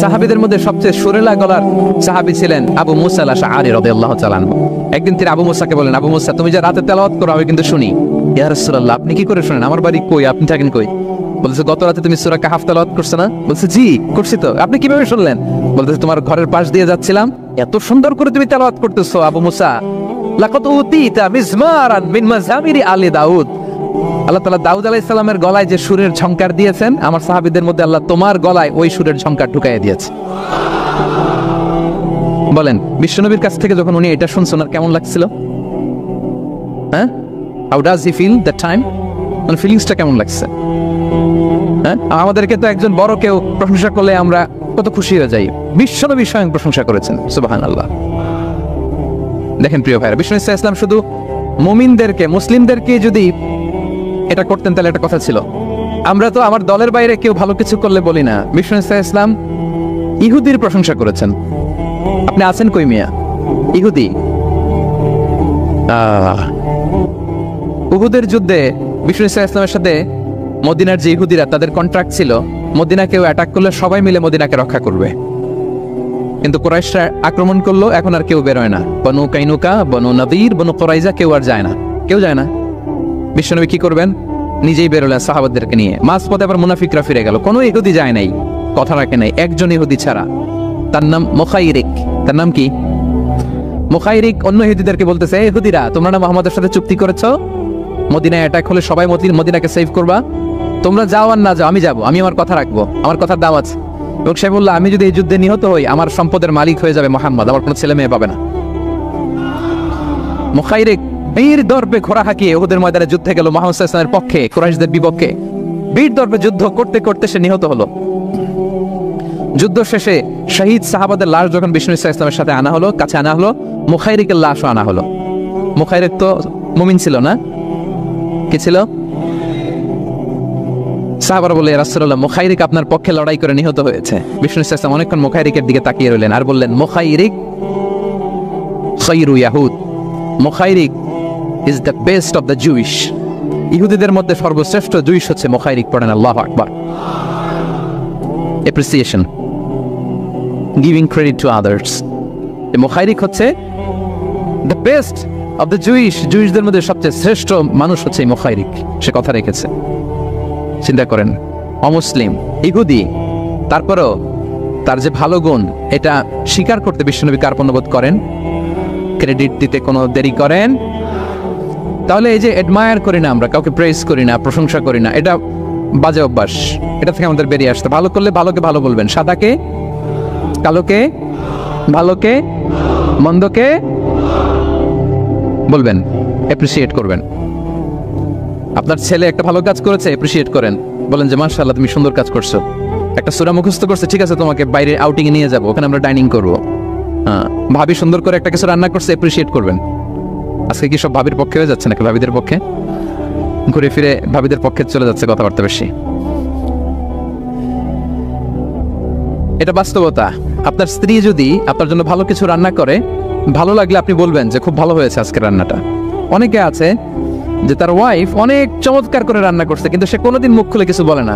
সাহাবীদের মধ্যে সবচেয়ে সুরেলা গলার সাহাবী ছিলেন আবু মুসা আল-আশআরী রাদিয়াল্লাহু তাআলা আনহু। একদিন তিনি আবু মুসাকে বলেন, আবু মুসা, তুমি যে রাতে তেলাওয়াত করো আমি কিন্তু শুনি। ইয়া রাসূলুল্লাহ, আপনি কি করে শুনেন? আমার বাড়ি কই, আপনি থাকেন কই? বলছে, গত রাতে তুমি সূরা কাহফ তেলাওয়াত করছো না? বলছে, জি করছি তো। আপনি কিভাবে শুনলেন? বলতেছে, তোমার ঘরের পাশ দিয়ে যাচ্ছিলাম, এত সুন্দর করে তুমি তেলাওয়াত করতেছো আবু মুসা। লাকাদ উতিতা মিজমারান মিন মাযামিরি আলি দাউদ। আল্লাহ তাআলা দাউদ আলাইহিস সালামের গলায় যে সুরের ঝংকার দিয়েছেন, আমার সাহাবীদের মধ্যে আল্লাহ তোমার গলায় ওই সুরের ঝংকার ঢুকাইয়া দিয়েছে। বলেন, বিশ্বনবীর কাছ থেকে যখন উনি এটা শুনছেন আর কেমন লাগছিল? হ্যাঁ, how does he feel that time? মানে ফিলিংসটা কেমন লাগছে? হ্যাঁ, আমাদেরকে তো একজন বড় কেউ প্রশংসা করলে আমরা কত খুশি হয়ে যাই। বিশ্বনবী স্বয়ং প্রশংসা করেছেন, সুবহানাল্লাহ। দেখেন প্রিয় ভাইরা, বিশ্বনবী সাল্লাল্লাহু আলাইহি ওয়াসাল্লাম শুধু মুমিনদেরকে, মুসলিমদেরকে যদি এটা করতেন তাহলে একটা কথা ছিল। আমরা তো আমার দলের বাইরে কেউ ভালো কিছু করলে বলি না। বিশ্বনবী সাল্লাল্লাহু আলাইহি ওয়াসাল্লাম ইহুদির প্রশংসা করেছেন। আপনি আছেন কই মিয়া? ইহুদি। উহুদের যুদ্ধে বিশ্বনবী সাল্লাল্লাহু আলাইহি ওয়াসাল্লামের সাথে মদিনার যে ইহুদিরা, তাদের কন্ট্রাক্ট ছিল মদিনা কেউ অ্যাটাক করলে সবাই মিলে মদিনাকে রক্ষা করবে। কিন্তু কুরাইশরা আক্রমণ করলো, এখন আর কেউ বেরোয় না। বনু কাইনুকা, বনু নদীর, বনু কুরাইজা কেউ আর যায় না, কেউ যায় না। বিশ্বনবী কি করবেন? নিজেই বেরোলেন সাহাবাদেরকে নিয়ে। মাঝপথে আবার মুনাফিকরা ফিরে গেল, কোনো ইহুদি যায় নাই, কথা রাখে নাই, একজন ইহুদি ছাড়া। তার নাম মুখাইরিক। তার নাম কি? মুখাইরিক। অন্য ইহুদিদেরকে বলতেছে, এই ইহুদিরা, তোমরা না মুহাম্মাদের সাথে চুক্তি করেছো মদিনায় অ্যাটাক হলে সবাই মদিনাকে সেভ করবা, তোমরা যাও আর না যাও, আমি যাবো, আমি আমার কথা রাখবো, আমার কথার দাম আছে। এবং সে বললো, আমি যদি এই যুদ্ধে নিহত হই আমার সম্পদের মালিক হয়ে যাবে মুহাম্মদ, আমার কোনো ছেলে মেয়ে পাবে না। মুখাইরিক বীর দর্পে ঘোড়া হাঁকিয়ে উহুদের ময়দানে যুদ্ধে গেল মুহাম্মদ সাল্লাল্লাহু আলাইহি ওয়াসাল্লামের পক্ষে, কুরাইশদের বিপক্ষে। বীর দর্পে যুদ্ধ করতে করতে সে নিহত হলো। যুদ্ধ শেষে শহীদ সাহাবাদের লাশ যখন বিশ্বনবী সাল্লাল্লাহু আলাইহি ওয়াসাল্লামের সাথে আনা হলো, কাছে আনা হলো, মুখাইরিকের লাশও আনা হলো। মুখাইরিক তো মুমিন ছিল না, কি ছিল? সাহাবারা বলে, ইয়া রাসূলুল্লাহ, মুখাইরিক আপনার পক্ষে লড়াই করে নিহত হয়েছে। বিশ্বনবী সাল্লাল্লাহু আলাইহি ওয়াসাল্লাম অনেকক্ষণ মুখাইরিকের দিকে তাকিয়ে রইলেন আর বললেন, মুখাইরিক খায়রু ইয়াহুদ। Mukhairiq is the best of the Jewish. ইহুদিদের মধ্যে সর্বশ্রেষ্ঠ জুইশ হচ্ছে মুখাইরিক। পড়েন আল্লাহু আকবার। Appreciation, giving credit to others. Mukhairiq হচ্ছে the best of the Jewish. জুইশদের মধ্যে সবচেয়ে শ্রেষ্ঠ মানুষ হচ্ছে মুখাইরিক। সে কথা রেখেছে। চিন্তা করেন, অমুসলিম, ইহুদি, তারপরও তার যে ভালো গুণ এটা স্বীকার করতে বিশ্বনবী কার্পণ্যবোধ করেন, ক্রেডিট দিতে কোনো দেরি করেন? তাহলে এই যে অ্যাডমায়ার করি না আমরা, কাউকে প্রেজ করি না, প্রশংসা করি না, এটা বাজে অভ্যাস। এটা থেকে আমাদের বেরিয়ে আসতে, ভালো করলে ভালোকে ভালো বলবেন, সাদাকে কালোকে, ভালোকে মন্দকে বলবেন, অ্যাপ্রিসিয়েট করবেন। আপনার ছেলে একটা ভালো কাজ করেছে, অ্যাপ্রিসিয়েট করেন, বলেন যে মাশাআল্লাহ তুমি সুন্দর কাজ করছো। একটা সূরা মুখস্থ করছে, ঠিক আছে তোমাকে বাইরে আউটিং এ নিয়ে যাবো, ওখানে আমরা ডাইনিং করবো। ভাবি সুন্দর করে একটা কিছু রান্না করছে, অ্যাপ্রিসিয়েট করবেন। আজকে কি সব ভাবির পক্ষে হয়ে যাচ্ছে নাকি ভাবিদের পক্ষে? ঘুরে ফিরে ভাবিদের পক্ষে চলে যাচ্ছে কথাবার্তা বেশি। এটা বাস্তবতা। আপনার স্ত্রী যদি আপনার জন্য ভালো কিছু রান্না করে, ভালো লাগলে আপনি বলবেন যে খুব ভালো হয়েছে আজকের রান্নাটা। অনেকে আছে যে তার ওয়াইফ অনেক চমৎকার করে রান্না করছে কিন্তু সে কোনোদিন মুখ খুলে কিছু বলে না,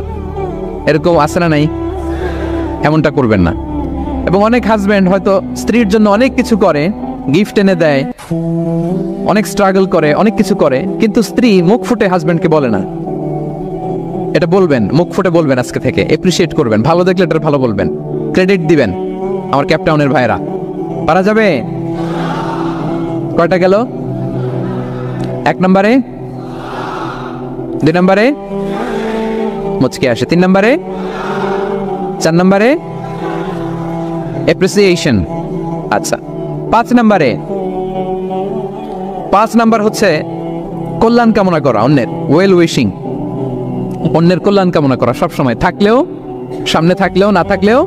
এরকম আছে না নাই? এমনটা করবেন না। এবং অনেক হাজবেন্ড হয়তো স্ত্রীর জন্য অনেক কিছু করে, গিফট এনে দেয়, অনেক স্ট্রাগল করে, অনেক কিছু করে, কিন্তু স্ত্রী মুখ ফুটে হাজবেন্ডকে বলে না। এটা বলবেন, মুখ ফুটে বলবেন আজকে থেকে, এপ্রিসিয়েট করবেন, ভালো দেখলে এটা ভালো বলবেন, ক্রেডিট দিবেন। আমার ক্যাপটাউনের ভাইরা, পারা যাবে? কয়টা গেল? 1 নম্বরে, 2 নম্বরে মুচকে আসে, 3 নম্বরে, 4 নম্বরে অ্যাপ্রিসিয়েশন। আচ্ছা, 5 নম্বরে, 5 নাম্বার হচ্ছে কল্যাণ কামনা করা, অন্যের ওয়েল উইশিং, অন্যের কল্যাণ কামনা করা সব সময়, থাকলেও, সামনে থাকলেও, না থাকলেও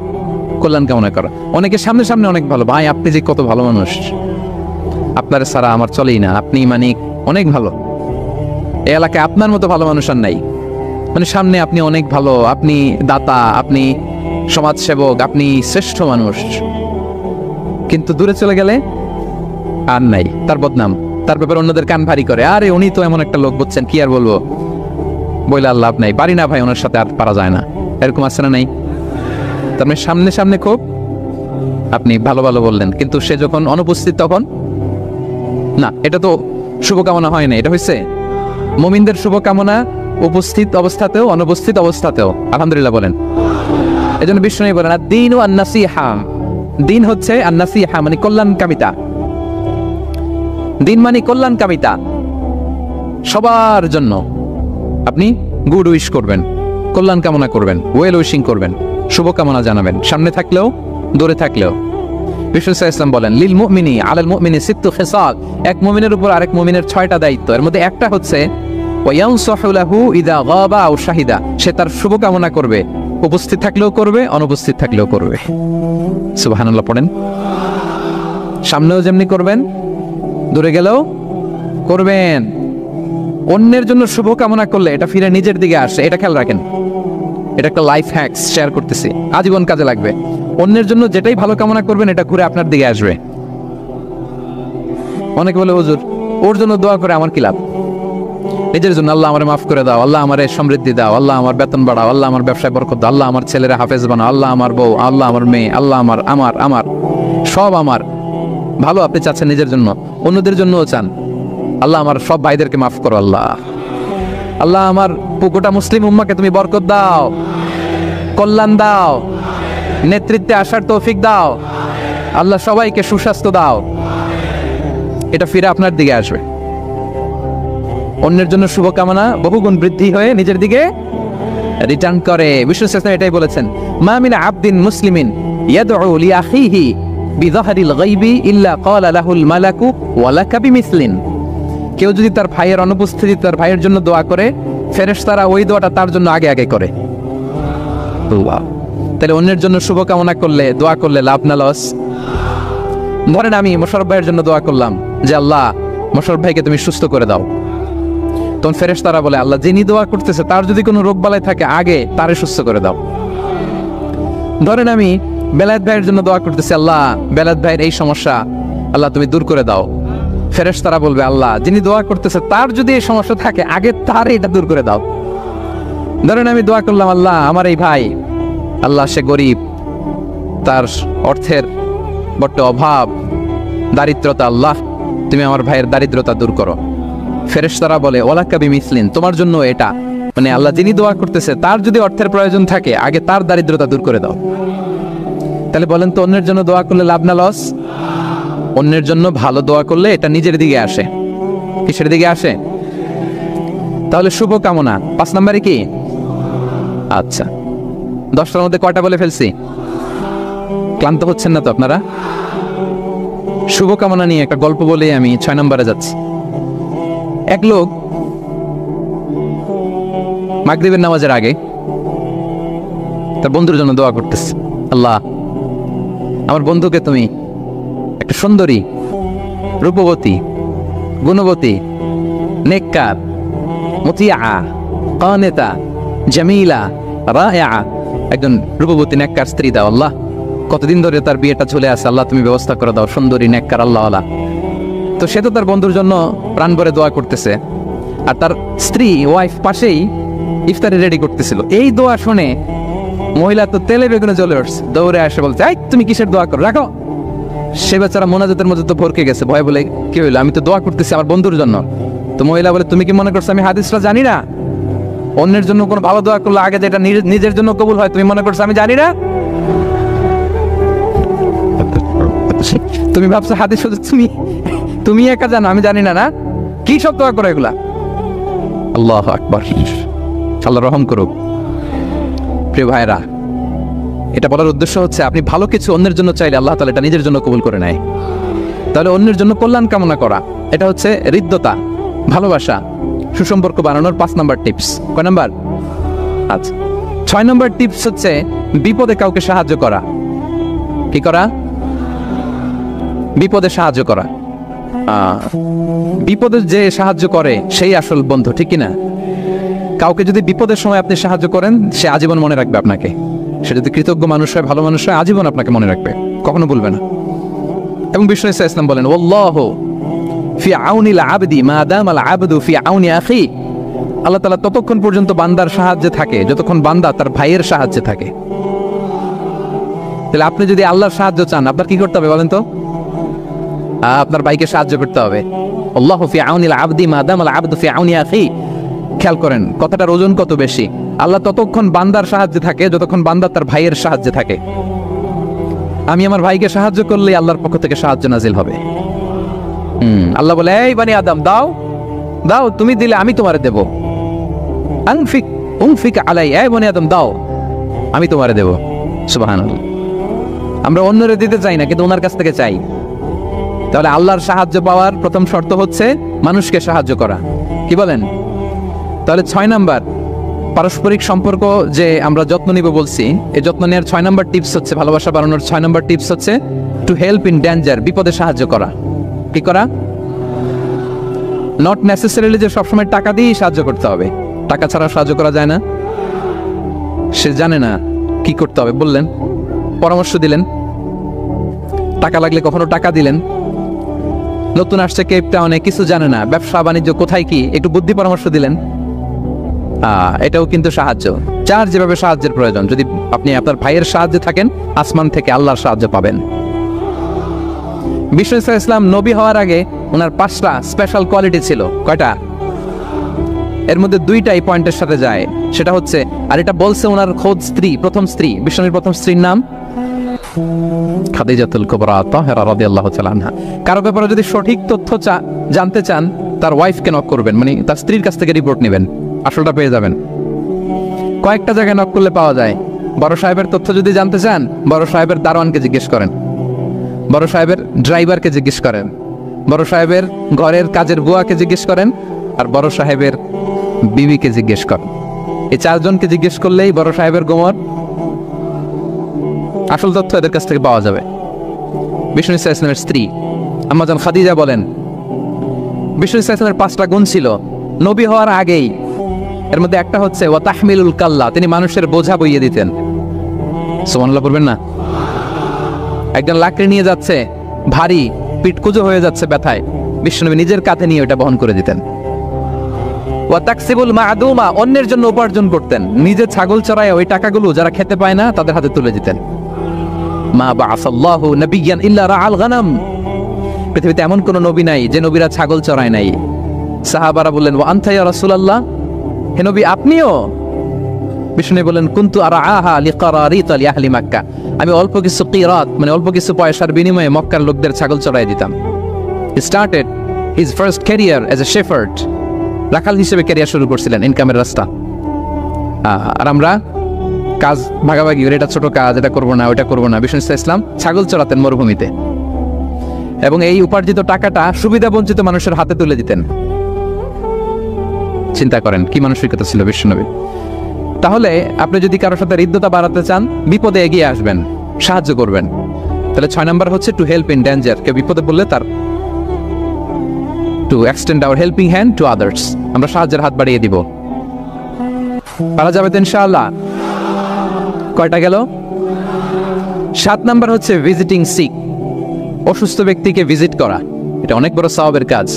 কল্যাণ কামনা করা। অনেকে সামনে সামনে অনেক ভালো, ভাই আপনি যে কত ভালো মানুষ, আপনার ছাড়া আমার চলেই না, আপনি মানে অনেক ভালো, এই এলাকায় আপনার মতো ভালো মানুষ আর নাই। মানে সামনে আপনি অনেক ভালো, আপনি দাতা, আপনি সমাজসেবক, আপনি শ্রেষ্ঠ মানুষ, কিন্তু দূরে চলে গেলে আর নাই, তার বদনাম, তার ব্যাপারে অন্যদের কান ভারী করে, আরে উনি তো এমন একটা লোক, বুঝছেন কি আর বলবো, বইলে আর লাভ নাই, পারি না ভাই ওনার সাথে, আর পারা যায় না, এরকম আছে না নাই? তো তার মানে সামনে সামনে খুব আপনি ভালো ভালো বললেন, কিন্তু সে যখন অনুপস্থিত তখন না। এটা তো শুভকামনা হয় না, এটা হয়েছে মুমিনদের শুভকামনা উপস্থিত অবস্থাতেও অনুপস্থিত অবস্থাতেও। আলহামদুলিল্লাহ বলেন। এজন্য বিষ্ণু বলেন দ্বীন ও আন-নাসিহা, দিন হচ্ছে আন-নাসিহা মানে কল্যাণকামিতা। দিন মানে কল্যাণকামিতা, সবার জন্য আপনি গুড উইশ করবেন, কল্যাণ কামনা করবেন, ওয়েল উইশিং করবেন, শুভকামনা জানাবেন, সামনে থাকলেও দূরে থাকলেও। বিষ্ণু ইসলাম বলেন লিল মুমিনি আলাল মুমিনি সিত্তু খিসাল, এক মুমিনের উপর আরেক মুমিনের 6টা দায়িত্ব। এর মধ্যে একটা হচ্ছে ওয়ায়ানসাহু লাহু ইযা গাবা আও শাহিদা, সে তার শুভকামনা করবে, উপস্থিত থাকলেও করবে, অনুপস্থিত থাকলেও করবে। সুবহানাল্লাহ পড়েন। সামনেও যেমনি করবেন, দূরে গেলেও করবেন। অন্যের জন্য শুভকামনা করলে এটা ফিরে নিজের দিকে আসে, এটা খেয়াল রাখেন। এটা একটা লাইফ হ্যাকস শেয়ার করতেছি, আজীবন কাজে লাগবে। অন্যের জন্য যেটাই ভালো কামনা করবেন এটা ঘুরে আপনার দিকে আসবে। অনেকে বলে হুজুর ওর জন্য দোয়া করে আমার কি লাভ? নিজের জন্য আল্লাহ আমারে মাফ করে দাও, আল্লাহ আমারে সমৃদ্ধি দাও, আল্লাহ আমার বেতন বাড়াও, আল্লাহ আমার ব্যবসায় বরকত দাও, আল্লাহ আমার ছেলেরা হাফেজ বানাও, আল্লাহ আমার বউ, আল্লাহ আমার মেয়ে, আল্লাহ আমার আমার আমার সব আমার ভালো আপনি চাচ্ছেন নিজের জন্য, অন্যদের জন্যও চান। আল্লাহ আমার সব ভাইদেরকে মাফ করো, আল্লাহ আল্লাহ আমার গোটা মুসলিম উম্মাকে তুমি বরকত দাও, কল্যাণ দাও, নেতৃত্বে আসার তৌফিক দাও, আল্লাহ সবাইকে সুস্বাস্থ্য দাও। এটা ফিরে আপনার দিকে আসবে। অন্যের জন্য শুভকামনা বহুগুণ বৃদ্ধি হয়ে নিজের দিকে রিটার্ন করে। বিষ্ণু ইসলাম এটাই বলেছেন মা মিন আবদিন মুসলিমিন ইয়াদউ লিআখিহি বিযাহরিল গায়বি ইল্লা ক্বালা লাহুল মালাকু ওয়া লাকা বিমিসলিন। কেউ যদি তার ভাইয়ের অনুপস্থিতি তার ভাইয়ের জন্য দোয়া করে, ফেরেশতারা ওই দোয়াটা তার জন্য আগে আগে করে। তাহলে অন্যের জন্য শুভকামনা করলে, দোয়া করলে লাভ না লস? ধরেন আমি মোশাররফ ভাইয়ের জন্য দোয়া করলাম যে আল্লাহ মোশাররফ ভাইকে তুমি সুস্থ করে দাও, তখন ফেরেশতারা বলে আল্লাহ যিনি দোয়া করতেছে তার যদি কোনো রোগ বালাই থাকে আগে তারে সুস্থ করে দাও। ধরেন আমি বেলায়েত ভাইয়ের জন্য দোয়া করতেছি, আল্লাহ বেলায়েত ভাইয়ের এই সমস্যা আল্লাহ তুমি দূর করে দাও, ফেরেশতারা বলবে আল্লাহ যিনি দোয়া করতেছে তার যদি এই সমস্যা থাকে আগে তার এটা দূর করে দাও। ধরেন আমি দোয়া করলাম আল্লাহ আমার এই ভাই, আল্লাহ সে গরিব, তার অর্থের বড্ড অভাব, দারিদ্রতা, আল্লাহ তুমি আমার ভাইয়ের দারিদ্রতা দূর করো। ফেরেশতারা বলে ওয়ালাকা বিমিসলিন, তোমার জন্য এটা, মানে আল্লাহ যিনি দোয়া করতেছে তার যদি অর্থের প্রয়োজন থাকে আগে তার দারিদ্রতা দূর করে দাও। তাহলে বলেন তো অন্যের জন্য দোয়া করলে লাভ না লস? অন্যের জন্য ভালো দোয়া করলে এটা নিজের দিকে আসে। কিসের দিকে আসে? তাহলে শুভকামনা 5 নম্বরে কি? আচ্ছা 10টার মধ্যে কয়টা বলে ফেলছি? ক্লান্ত হচ্ছেন না তো আপনারা? শুভকামনা নিয়ে একটা গল্প বলে আমি 6 নম্বরে যাচ্ছি। এক লোক মাগরিবের নামাজের আগে তার বন্ধুর জন্য দোয়া করতেছে, আল্লাহ আমার বন্ধুকে তুমি একটা সুন্দরী, রূপবতী, গুণবতী, নেককার, মুতিয়া, কানেতা, জামিলা, রায়া, একজন রূপবতী নেককার স্ত্রী দাও আল্লাহ। কতদিন ধরে তার বিয়েটা চলে আসে, আল্লাহ তুমি ব্যবস্থা করে দাও, সুন্দরী নেককার আল্লাহওয়ালা। তো সে তো তার বন্ধুর জন্য প্রাণ ভরে দোয়া করতেছে, আর তার স্ত্রী ওয়াইফ পাশেই ইফতারি রেডি করতেছিল। এই দোয়া শুনে মহিলা তো তেলে বেগুনে জ্বলে উঠছে, দৌড়ে আসে বলছে এই তুমি কিসের দোয়া করো, রাখো। সে বেচারা মোনাজাতের মধ্যে তো ভরকে গেছে, ভয় বলে কি হইলো, আমি তো দোয়া করতেছি আমার বন্ধুর জন্য। তো মহিলা বলে তুমি কি মনে করছো আমি হাদিসটা জানি না? অন্যের জন্য কোনো ভালো দোয়া করলে আগে যেটা নিজের জন্য কবুল হয় তুমি মনে করছো আমি জানি না? তুমি ভাবছো হাদিস শুধু তুমি একা জানো, আমি জানি না? না, কি সব দোয়া করো এগুলা? আল্লাহু আকবার, আল্লাহ রহম করুক। প্রিয় ভাইরা, এটা বলার উদ্দেশ্য হচ্ছে আপনি ভালো কিছু অন্যের জন্য চাইলে আল্লাহ তাআলা এটা নিজের জন্য কবুল করে নেয়। তাহলে অন্যের জন্য কল্যাণ কামনা করা, এটা হচ্ছে হৃদ্যতা, ভালোবাসা, সুসম্পর্ক বানানোর 5 নম্বর টিপস। কয় নাম্বার? আচ্ছা 6 নম্বর টিপস হচ্ছে বিপদে কাউকে সাহায্য করা। কি করা? বিপদে সাহায্য করা। বিপদে যে সাহায্য করে সেই আসল বন্ধু, ঠিক কিনা? কাউকে যদি বিপদের সময় আপনি সাহায্য করেন সে আজীবন মনে রাখবে আপনাকে। সে যদি কৃতজ্ঞ মানুষ হয়, ভালো মানুষ হয়, আজীবন আপনাকে মনে রাখবে, কখনো ভুলবে না। এবং বিষ্ণু ইসলাম বলেন ওয়াল্লাহু ফি আউনিল আবদি মা দামাল আবদু ফি আউনি আখি। আল্লাহ তাআলা ততক্ষণ পর্যন্ত বান্দার সাহায্যে থাকে যতক্ষণ বান্দা তার ভাইয়ের সাহায্যে থাকে। তাহলে আপনি যদি আল্লাহর সাহায্য চান আপনার কি করতে হবে বলেন তো? আপনার ভাইকে সাহায্য করতে হবে। আল্লাহু ফি আউনিল আবদি মা দামাল আবদু ফি আউনি আখি। খেয়াল করেন কথাটার ওজন কত বেশি। আল্লাহ ততক্ষণ বান্দার সাহায্যে থাকে যতক্ষণ বান্দা তার ভাইয়ের সাহায্যে থাকে। আমি আমার ভাইকে সাহায্য করলে আল্লাহর পক্ষ থেকে সাহায্য নাজিল হবে। আল্লাহ বলে, এই বানি আদম দাও দাও, তুমি দিলে আমি তোমারে দেব। আনফিক উনফিক আলাই, এই বানি আদম দাও আমি তোমারে দেব। সুবহানাল্লাহ। আমরা অন্যরে দিতে চাই না, কিন্তু ওনার কাছ থেকে চাই। তাহলে আল্লাহর সাহায্য পাওয়ার প্রথম শর্ত হচ্ছে মানুষকে সাহায্য করা। কি বলেন? তাহলে 6 নাম্বার পারস্পরিক সম্পর্ক যে আমরা যত্ন নিব বলছি, এই যত্ন নেওয়ার 6 নাম্বার টিপস হচ্ছে, ভালোবাসা বাড়ানোর 6 নাম্বার টিপস হচ্ছে টু হেল্প ইন ডেঞ্জার, বিপদে সাহায্য করা। কি করা? নট নেসেসারিলি যে সবসময় টাকা দিয়ে সাহায্য করতে হবে, টাকা ছাড়া সাহায্য করা যায় না। সে জানে না কি করতে হবে, বললেন, পরামর্শ দিলেন, টাকা লাগলে কখনো টাকা দিলেন। নতুন আসছে কেপ টাউনে, কিছু জানে না, ব্যবসা বাণিজ্য কোথায় কি, একটু বুদ্ধি পরামর্শ দিলেন। এটাও কিন্তু সাহায্য। যার যেভাবে সাহায্যের প্রয়োজন, যদি আপনি আপনার ভাইয়ের সাহায্যে থাকেন, আসমান থেকে আল্লাহর সাহায্য পাবেন। বিষ্ণু ইসলাম নবী হওয়ার আগে ওনার 5টা স্পেশাল কোয়ালিটি ছিল। কয়টা? এর মধ্যে 2টাই পয়েন্টের সাথে যায়। সেটা হচ্ছে, আর এটা বলছে ওনার খোদ স্ত্রী, প্রথম স্ত্রী, বিষ্ণুর প্রথম স্ত্রীর নাম খাদিজাতুল কুবরা তাহেরা রাদিয়াল্লাহু তাআলা আনহা। কারো ব্যাপারে যদি সঠিক তথ্য জানতে চান, তার ওয়াইফকে নক করবেন, মানে তার স্ত্রীর কাছ থেকে রিপোর্ট নেবেন, আসলটা পেয়ে যাবেন। কয়েকটা জায়গায় নক করলে পাওয়া যায়। বড় সাহেবের তথ্য যদি জানতে চান, বড় সাহেবের দারোয়ানকে জিজ্ঞেস করেন, বড় সাহেবের ড্রাইভারকে জিজ্ঞেস করেন, বড় সাহেবের ঘরের কাজের বুয়াকে জিজ্ঞেস করেন, আর বড় সাহেবের বিবিকে জিজ্ঞেস করেন। এই 4 জনকে জিজ্ঞেস করলেই বড় সাহেবের গোমর আসল তথ্য এদের কাছ থেকে পাওয়া যাবে। বিষ্ণু ইসলামের স্ত্রী আম্মা জান খাদিজা বলেন, বিষ্ণু ইসলামের 5টা গুণ ছিল নবী হওয়ার আগেই। এর মধ্যে একটা হচ্ছে ওয়া তাহমিলুল কাল্লা, তিনি মানুষের বোঝা বইয়ে দিতেন। সুবহানাল্লাহ বলবেন না? একজন লাকড়ি নিয়ে যাচ্ছে, ভারী, পিটকুজো হয়ে যাচ্ছে ব্যথায়, বিশ্বনবী নিজের কাঁধে নিয়ে ওটা বহন করে দিতেন। ওয়া তাকসিবুল মা'দুমা, অন্যের জন্য উপার্জন করতেন, নিজে ছাগল চড়ায় ওই টাকাগুলো যারা খেতে পায় না তাদের হাতে তুলে দিতেন। মা বা'আসাল্লাহু নাবিয়্যান ইল্লা রাআল গানাম, পৃথিবীতে এমন কোন নবী নাই যে নবীরা ছাগল চড়ায় নাই। সাহাবারা বললেন, ওয়া আনতা ইয়া রাসূলুল্লাহ, হে নবী আপনিও? বিষ্ণু বলেন, কুনতু আরআহা লিকারারিত লিআহলি মক্কা, আমি অল্প কিছু কিরাত, মানে অল্প কিছু পয়সার বিনিময়ে মক্কার লোকদের ছাগল চড়াই দিতাম। He started his first career as a shepherd, রাখাল হিসেবে ক্যারিয়ার শুরু করছিলেন, ইনকামের রাস্তা। আর আমরা কাজ ভাগাভাগি, এটা ছোট কাজ, এটা করবো না, ওইটা করবো না। বিষ্ণু ইসলাম ছাগল চড়াতেন মরুভূমিতে, এবং এই উপার্জিত টাকাটা সুবিধা বঞ্চিত মানুষের হাতে তুলে দিতেন। চিন্তা করেন কি মানসিকতা ছিল বিশ্বনবী। তাহলে আপনি যদি কারোর সাথে হৃদ্যতা বাড়াতে চান, বিপদে এগিয়ে আসবেন, সাহায্য করবেন। তাহলে 6 নাম্বার হচ্ছে টু হেল্প ইন ডেঞ্জার, কেউ বিপদে পড়লে তার to extend hour helping hand to others, আমরা সাহায্যের হাত বাড়িয়ে দিব। পারা যাবে তো ইনশাআল্লাহ। কয়টা গেল? 7 নাম্বার হচ্ছে ভিজিটিং সিক, অসুস্থ ব্যক্তিকে ভিজিট করা। এটা অনেক বড় সওয়াবের কাজ,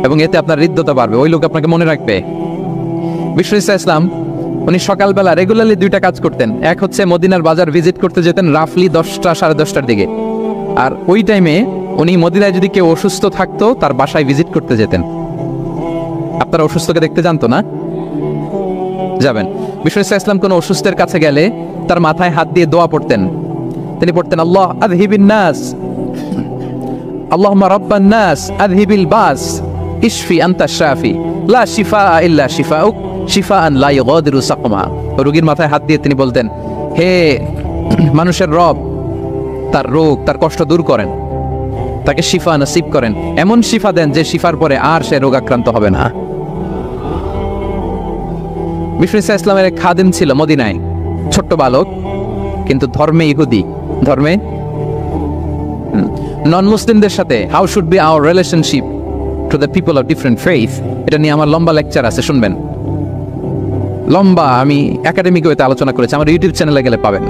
এবং এতে আপনার হৃদ্যতা বাড়বে, ওই লোক আপনাকে মনে রাখবে। বিষ্ণু ইসলাম উনি সকালবেলা রেগুলারলি 2টা কাজ করতেন। এক হচ্ছে মদিনার বাজার ভিজিট করতে যেতেন রাফলি 10টা সাড়ে 10টার দিকে, আর ওই টাইমে উনি মদিনায় যদি কেউ অসুস্থ থাকতো তার বাসায় ভিজিট করতে যেতেন। আপনারা অসুস্থকে দেখতে জানতো না? যাবেন। বিষ্ণু ইসলাম কোন অসুস্থের কাছে গেলে তার মাথায় হাত দিয়ে দোয়া পড়তেন। তিনি পড়তেন, আল্লাহ আযহিবিন নাস, আল্লাহুম্মা রাব্বান নাস আযহিবিল বাস, ইশফি আনতা শাফি, লা শিফাআ ইল্লা শিফাউক, শিফাআন লা ইগাদিরু সাকমা। রোগীর মাথায় হাত দিয়ে তিনি বলতেন, হে মানুষের রব, তার রোগ, তার কষ্ট দূর করেন, তাকে শিফা নসিব করেন, এমন শিফা দেন যে শিফার পরে আর সে রোগাক্রান্ত হবে না। বিষ্ণু ইসলামের এক খাদেম ছিল মদিনায়, ছোট্ট বালক, কিন্তু ধর্মে ইহুদি। ধর্মে নন মুসলিমদের সাথে how should be our relationship to the people of different faith, এটা নিয়ে আমার লম্বা লেকচার আছে, শুনবেন। লম্বা, আমি একাডেমিক ওয়েতে আলোচনা করেছি, আমার ইউটিউব চ্যানেলে গেলে পাবেন।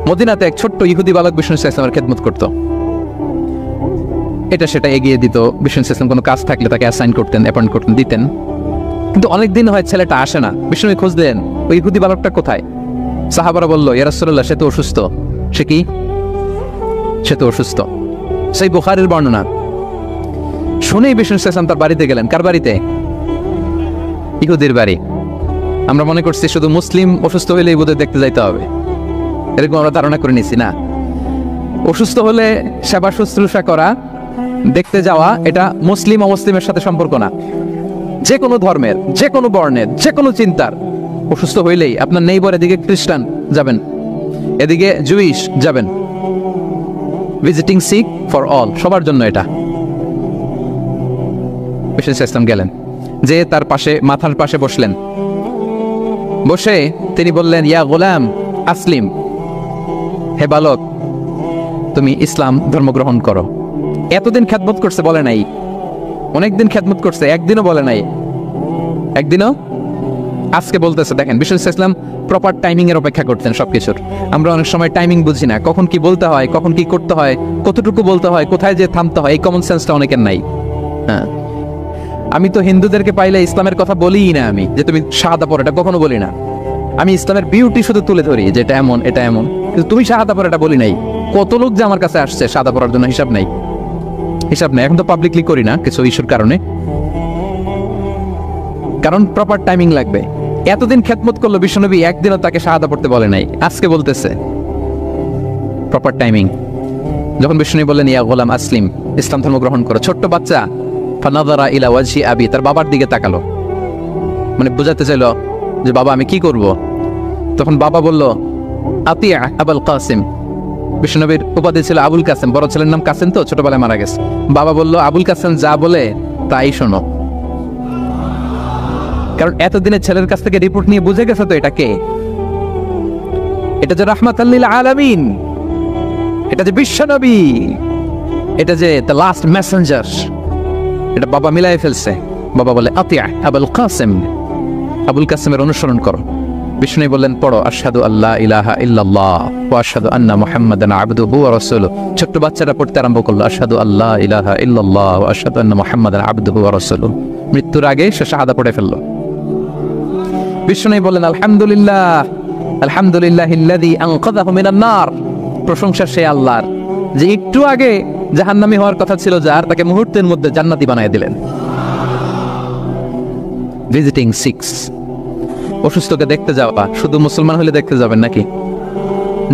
মদিনাতে এক ছোট্ট ইহুদি বালক বিষ্ণু ইসলামের খেদমত করত, এটা সেটা এগিয়ে দিত। বিষ্ণু ইসলাম কোনো কাজ থাকলে তাকে অ্যাসাইন করতেন, অ্যাপয়েন্ট করতেন, দিতেন। কিন্তু অনেকদিন হয় ছেলেটা আসে না। বিষ্ণু খোঁজ দেন, ওই ইহুদি বালকটা কোথায়? সাহাবারা বলল, ইয়া রাসূলুল্লাহ, সে তো অসুস্থ। সে কি? সে তো অসুস্থ। সেই বুখারীর বর্ণনা শুনেই বিষ্ণু ইসলাম তার বাড়িতে গেলেন। কার বাড়িতে? ইহুদির বাড়ি। আমরা মনে করছি শুধু মুসলিম অসুস্থ হইলেই বোধহয় দেখতে যাইতে হবে, এরকম আমরা ধারণা করে নিছি। না, অসুস্থ হলে সেবা শুশ্রূষা করা, দেখতে যাওয়া, এটা মুসলিম অমুসলিমের সাথে সম্পর্ক না। যে কোনো ধর্মের, যে কোনো বর্ণের, যে কোনো চিন্তার অসুস্থ হইলেই আপনার নেইবার এদিকে খ্রিস্টান যাবেন, এদিকে জুইশ যাবেন। ভিজিটিং সিক ফর অল, সবার জন্য এটা। বিষ্ণু ইসলাম গেলেন, যে তার পাশে, মাথার পাশে বসলেন। বসে তিনি বললেন, ইয়া গোলাম আসলিম, হে বালক, তুমি ইসলাম ধর্ম গ্রহণ করো। এতদিন খেদমত করছে, বলে নাই। অনেকদিন খেদমত করছে, একদিনও বলে নাই। একদিনও, আজকে বলতেছে। দেখেন, বিষ্ণু ইসলাম প্রপার টাইমিং এর অপেক্ষা করতেন সবকিছুর। আমরা অনেক সময় টাইমিং বুঝি না, কখন কি বলতে হয়, কখন কি করতে হয়, কতটুকু বলতে হয়, কোথায় যে থামতে হয়, এই কমন সেন্সটা অনেকের নাই। হ্যাঁ, আমি তো হিন্দুদেরকে পাইলে ইসলামের কথা বলিই না, আমি যে তুমি শাহাদা পড়ো, এটা কখনো বলি না। আমি ইসলামের বিউটি শুধু তুলে ধরি, যে এটা এমন, এটা এমন, কিন্তু তুমি শাহাদা পড়ো এটা বলি নাই। কত লোক যে আমার কাছে আসছে শাহাদা পড়ার জন্য, হিসাব নাই, হিসাব নাই। এখন তো পাবলিকলি করি না কিছু ইস্যুর কারণে, কারণ প্রপার টাইমিং লাগবে। এতদিন খেদমত করলো বিশ্বনবী, একদিনও তাকে শাহাদা পড়তে বলে নাই, আজকে বলতেছে। Proper timing. যখন বিষ্ণু বললেন, ইয়া গোলাম আসলিম, ইসলাম ধর্ম গ্রহণ করো, ছোট্ট বাচ্চা ফানাযারা ইলা ওয়াজহি আবি, তার বাবার দিকে তাকালো, মানে বোঝাতে চাইলো যে বাবা আমি কি করব। তখন বাবা বলল, আতিয়া আবুল কাসিম। বিষ্ণুনবীর উপাধি ছিল আবুল কাসেম, বড় ছেলের নাম কাসেম, তো ছোটবেলায় মারা গেছে। বাবা বলল, আবুল কাসেম যা বলে তাই শোনো। কারণ এতদিনের ছেলের কাছ থেকে রিপোর্ট নিয়ে বুঝে গেছে তো এটা কে, এটা যে রাহমাতাল লিল আলামিন, এটা যে বিশ্বনবী, এটা যে দ্য লাস্ট মেসেঞ্জার, এটা বাবা মিলাই ফেলছে। বাবা বলে, আতিয়া আবুল কাসেম, আবুল কাসেমের অনুসরণ করো। বিষ্ণু বললেন, পড়ো আশহাদু আল্লা ইলাহা ইল্লাল্লাহ ওয়া আশহাদু আন্না মুহাম্মাদান আবদুহু ওয়া রাসূলুহু। ছোট্ট বাচ্চারা পড়তে আরম্ভ করলো, আশহাদু আল্লা ইলাহা ইল্লাল্লাহ ওয়া আশহাদু আন্না মুহাম্মাদান আবদুহু ওয়া রাসূলুহু। মৃত্যুর আগে সে শাহাদা পড়ে ফেললো। বিষ্ণু বললেন, আলহামদুলিল্লাহ, আলহামদুলিল্লাহিল্লাযী আনকাযাহু মিনান নার। প্রশংসা সে আল্লাহর, যে একটু আগে জাহান্নামী হওয়ার কথা ছিল যার, তাকে মুহূর্তের মধ্যে জান্নাতি বানায় দিলেন। ভিজিটিং সিক্স, অসুস্থকে দেখতে যাওয়া। শুধু মুসলমান হলে দেখতে যাবেন নাকি?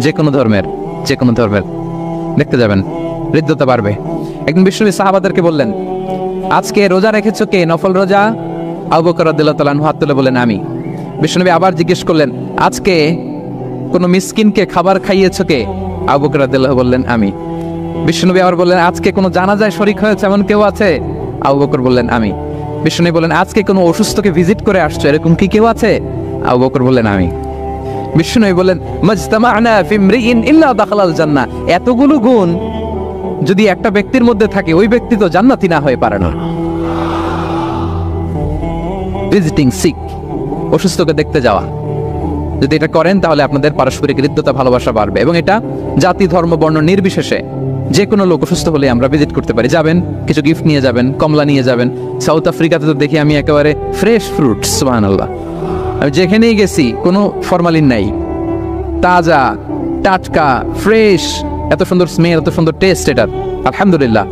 যে কোনো ধর্মের, যে কোনো ধর্মের দেখতে যাবেন, হৃদ্যতা বাড়বে। একদিন বিষ্ণু সাহাবাদেরকে বললেন, আজকে রোজা রেখেছো কে? নফল রোজা? আবু বকর রাদিয়াল্লাহু তাআলা আনহু হাত তুলে বলেন, আমি। বিষ্ণু আবার জিজ্ঞেস করলেন, আজকে কোনো মিসকিনকে খাবার খাইয়েছো কে? আবু বকর রাদিয়াল্লাহু বললেন, আমি। বিষ্ণু আবার বললেন, আজকে কোনো জানাজায় শরীক হয়েছে এমন কেউ আছে? আবু বকর বললেন, আমি। বিষ্ণু বললেন, আজকে কোনো অসুস্থকে ভিজিট করে আসছো, এরকম কি কেউ আছে? আবু বকর বললেন, আমি। বিষ্ণু বললেন, মাজতামা'না ফি ইমরিইন ইল্লা দাখালাল জান্নাহ। এতগুলো গুণ যদি একটা ব্যক্তির মধ্যে থাকে, ওই ব্যক্তি তো জান্নাতি না হয়ে পারে না। ভিজিটিং সিক, অসুস্থকে দেখতে যাওয়া, যদি এটা করেন তাহলে আপনাদের পারস্পরিক হৃদ্যতা, ভালোবাসা বাড়বে। এবং এটা জাতি, ধর্ম, বর্ণ নির্বিশেষে যে কোনো লোক অসুস্থ হলে আমরা ভিজিট করতে পারি। যাবেন, কিছু গিফট নিয়ে যাবেন, কমলা নিয়ে যাবেন। সাউথ আফ্রিকাতে তো দেখি আমি একেবারে ফ্রেশ ফ্রুট, সুবহানাল্লাহ। আমি যেখানেই গেছি কোনো ফরমালিন নাই, তাজা, টাটকা, ফ্রেশ, এত সুন্দর স্মেল, এত সুন্দর টেস্ট এটার, আলহামদুলিল্লাহ।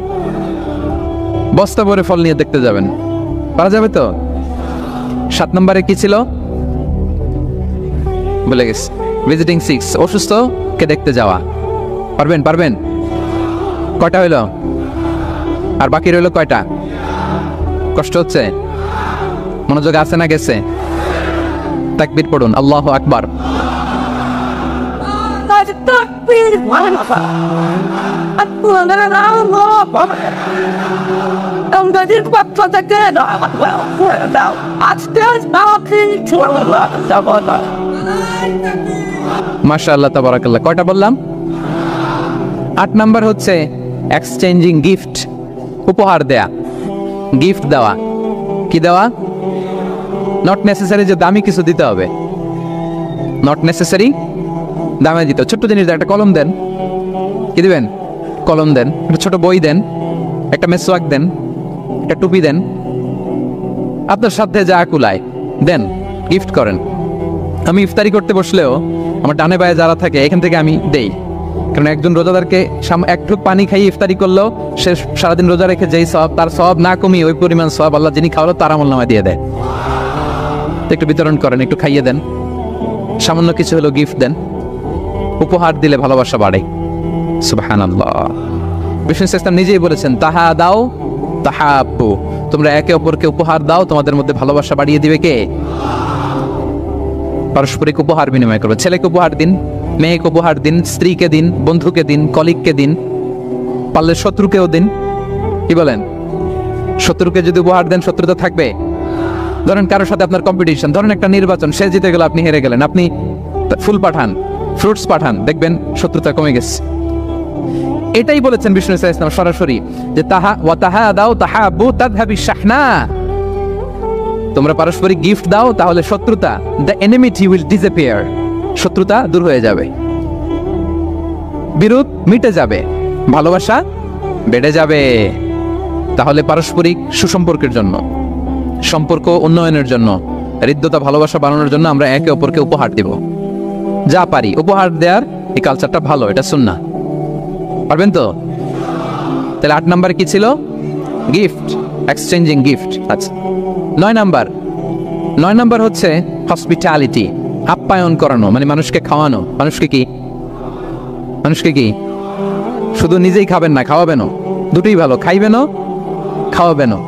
বস্তা ভরে ফল নিয়ে দেখতে যাবেন, পারা যাবে তো? 7 নম্বরে কি ছিল বলে গেছে, ভিজিটিং সিক্স, অসুস্থকে দেখতে যাওয়া। পারবেন? পারবেন? কয়টা হইল? আর বাকি রইল কয়টা? কষ্ট হচ্ছে? মনোযোগ আছে না গেছে? তাকবীর পড়ুন, আল্লাহু আকবার। মাশাআল্লাহ, তাবারাকাল্লাহ। কয়টা বললাম? 8 নাম্বার হচ্ছে এক্সচেঞ্জিং গিফট, উপহার দেয়া, গিফট দেওয়া। কি দেওয়া? নট নেসেসারি যে দামি কিছু দিতে হবে, নট নেসেসারি দামে দিতে। ছোট্ট জিনিস, একটা কলম দেন, কি দিবেন? কলম দেন। একটা ছোট বই দেন, একটা মেসওয়াক দেন, একটা টুপি দেন, আপনার সাথে যা কুলায় দেন, গিফট করেন। আমি ইফতারি করতে বসলেও আমার ডানে বায়ে যারা থাকে এখান থেকে আমি দেই। কারণ একজন রোজাদারকে এক ঢুক পানি খাইয়ে ইফতারি করলেও সে সারাদিন রোজা রেখে যেই সওয়াব, তার সওয়াব না কমিয়ে ওই পরিমাণ সওয়াব আল্লাহ যিনি খাওয়ালো তার আমলনামায় দিয়ে দেয়। একটু বিতরণ করেন, একটু খাইয়ে দেন, সামান্য কিছু হলো গিফট দেন, উপহার দিলে ভালোবাসা বাড়ে। সুবহানাল্লাহ। বিষ্ণু ইসলাম নিজেই বলেছেন, তাহা দাও তাহাব্বু, তোমরা একে অপরকে উপহার দাও, তোমাদের মধ্যে ভালোবাসা বাড়িয়ে দিবে কে? পারস্পরিক উপহার বিনিময় করবে। ছেলেকে উপহার দিন, মেয়েকে উপহার দিন, স্ত্রীকে দিন, বন্ধুকে দিন, কলিগকে দিন, পারলে শত্রুকেও দিন। কি বলেন? শত্রুকে যদি উপহার দেন শত্রুতা থাকবে? ধরেন কারোর সাথে আপনার কম্পিটিশন, ধরেন একটা নির্বাচন, সে জিতে গেল, আপনি হেরে গেলেন, আপনি ফুল পাঠান, ফ্রুটস পাঠান, দেখবেন শত্রুতা কমে গেছে। এটাই বলেছেন বিষ্ণু ইসলাম সরাসরি, যে তোমরা পারস্পরিক গিফট দাও, তাহলে শত্রুতা, দ্য এনিমিটি উইল ডিসঅ্যাপিয়ার, শত্রুতা দূর হয়ে যাবে, বিরোধ মিটে যাবে, ভালোবাসা বেড়ে যাবে। তাহলে পারস্পরিক সুসম্পর্কের জন্য, সম্পর্ক উন্নয়নের জন্য, হৃদ্যতা ভালোবাসা বাড়ানোর জন্য আমরা একে অপরকে উপহার দিব। যা পারি উপহার দেওয়ার এই কালচারটা ভালো, এটা সুন্নাহ। পারবেন তো? তাহলে 8 নাম্বার কি ছিল? Gift, exchanging gift. আচ্ছা, 9 নাম্বার হচ্ছে হসপিটালিটি, আপ্যায়ন করানো, মানে মানুষকে খাওয়ানো। মানুষকে কি শুধু নিজেই খাবেন না, খাওয়াবেনও, দুটোই ভালো। খাইবেনও, খাওয়াবেনও,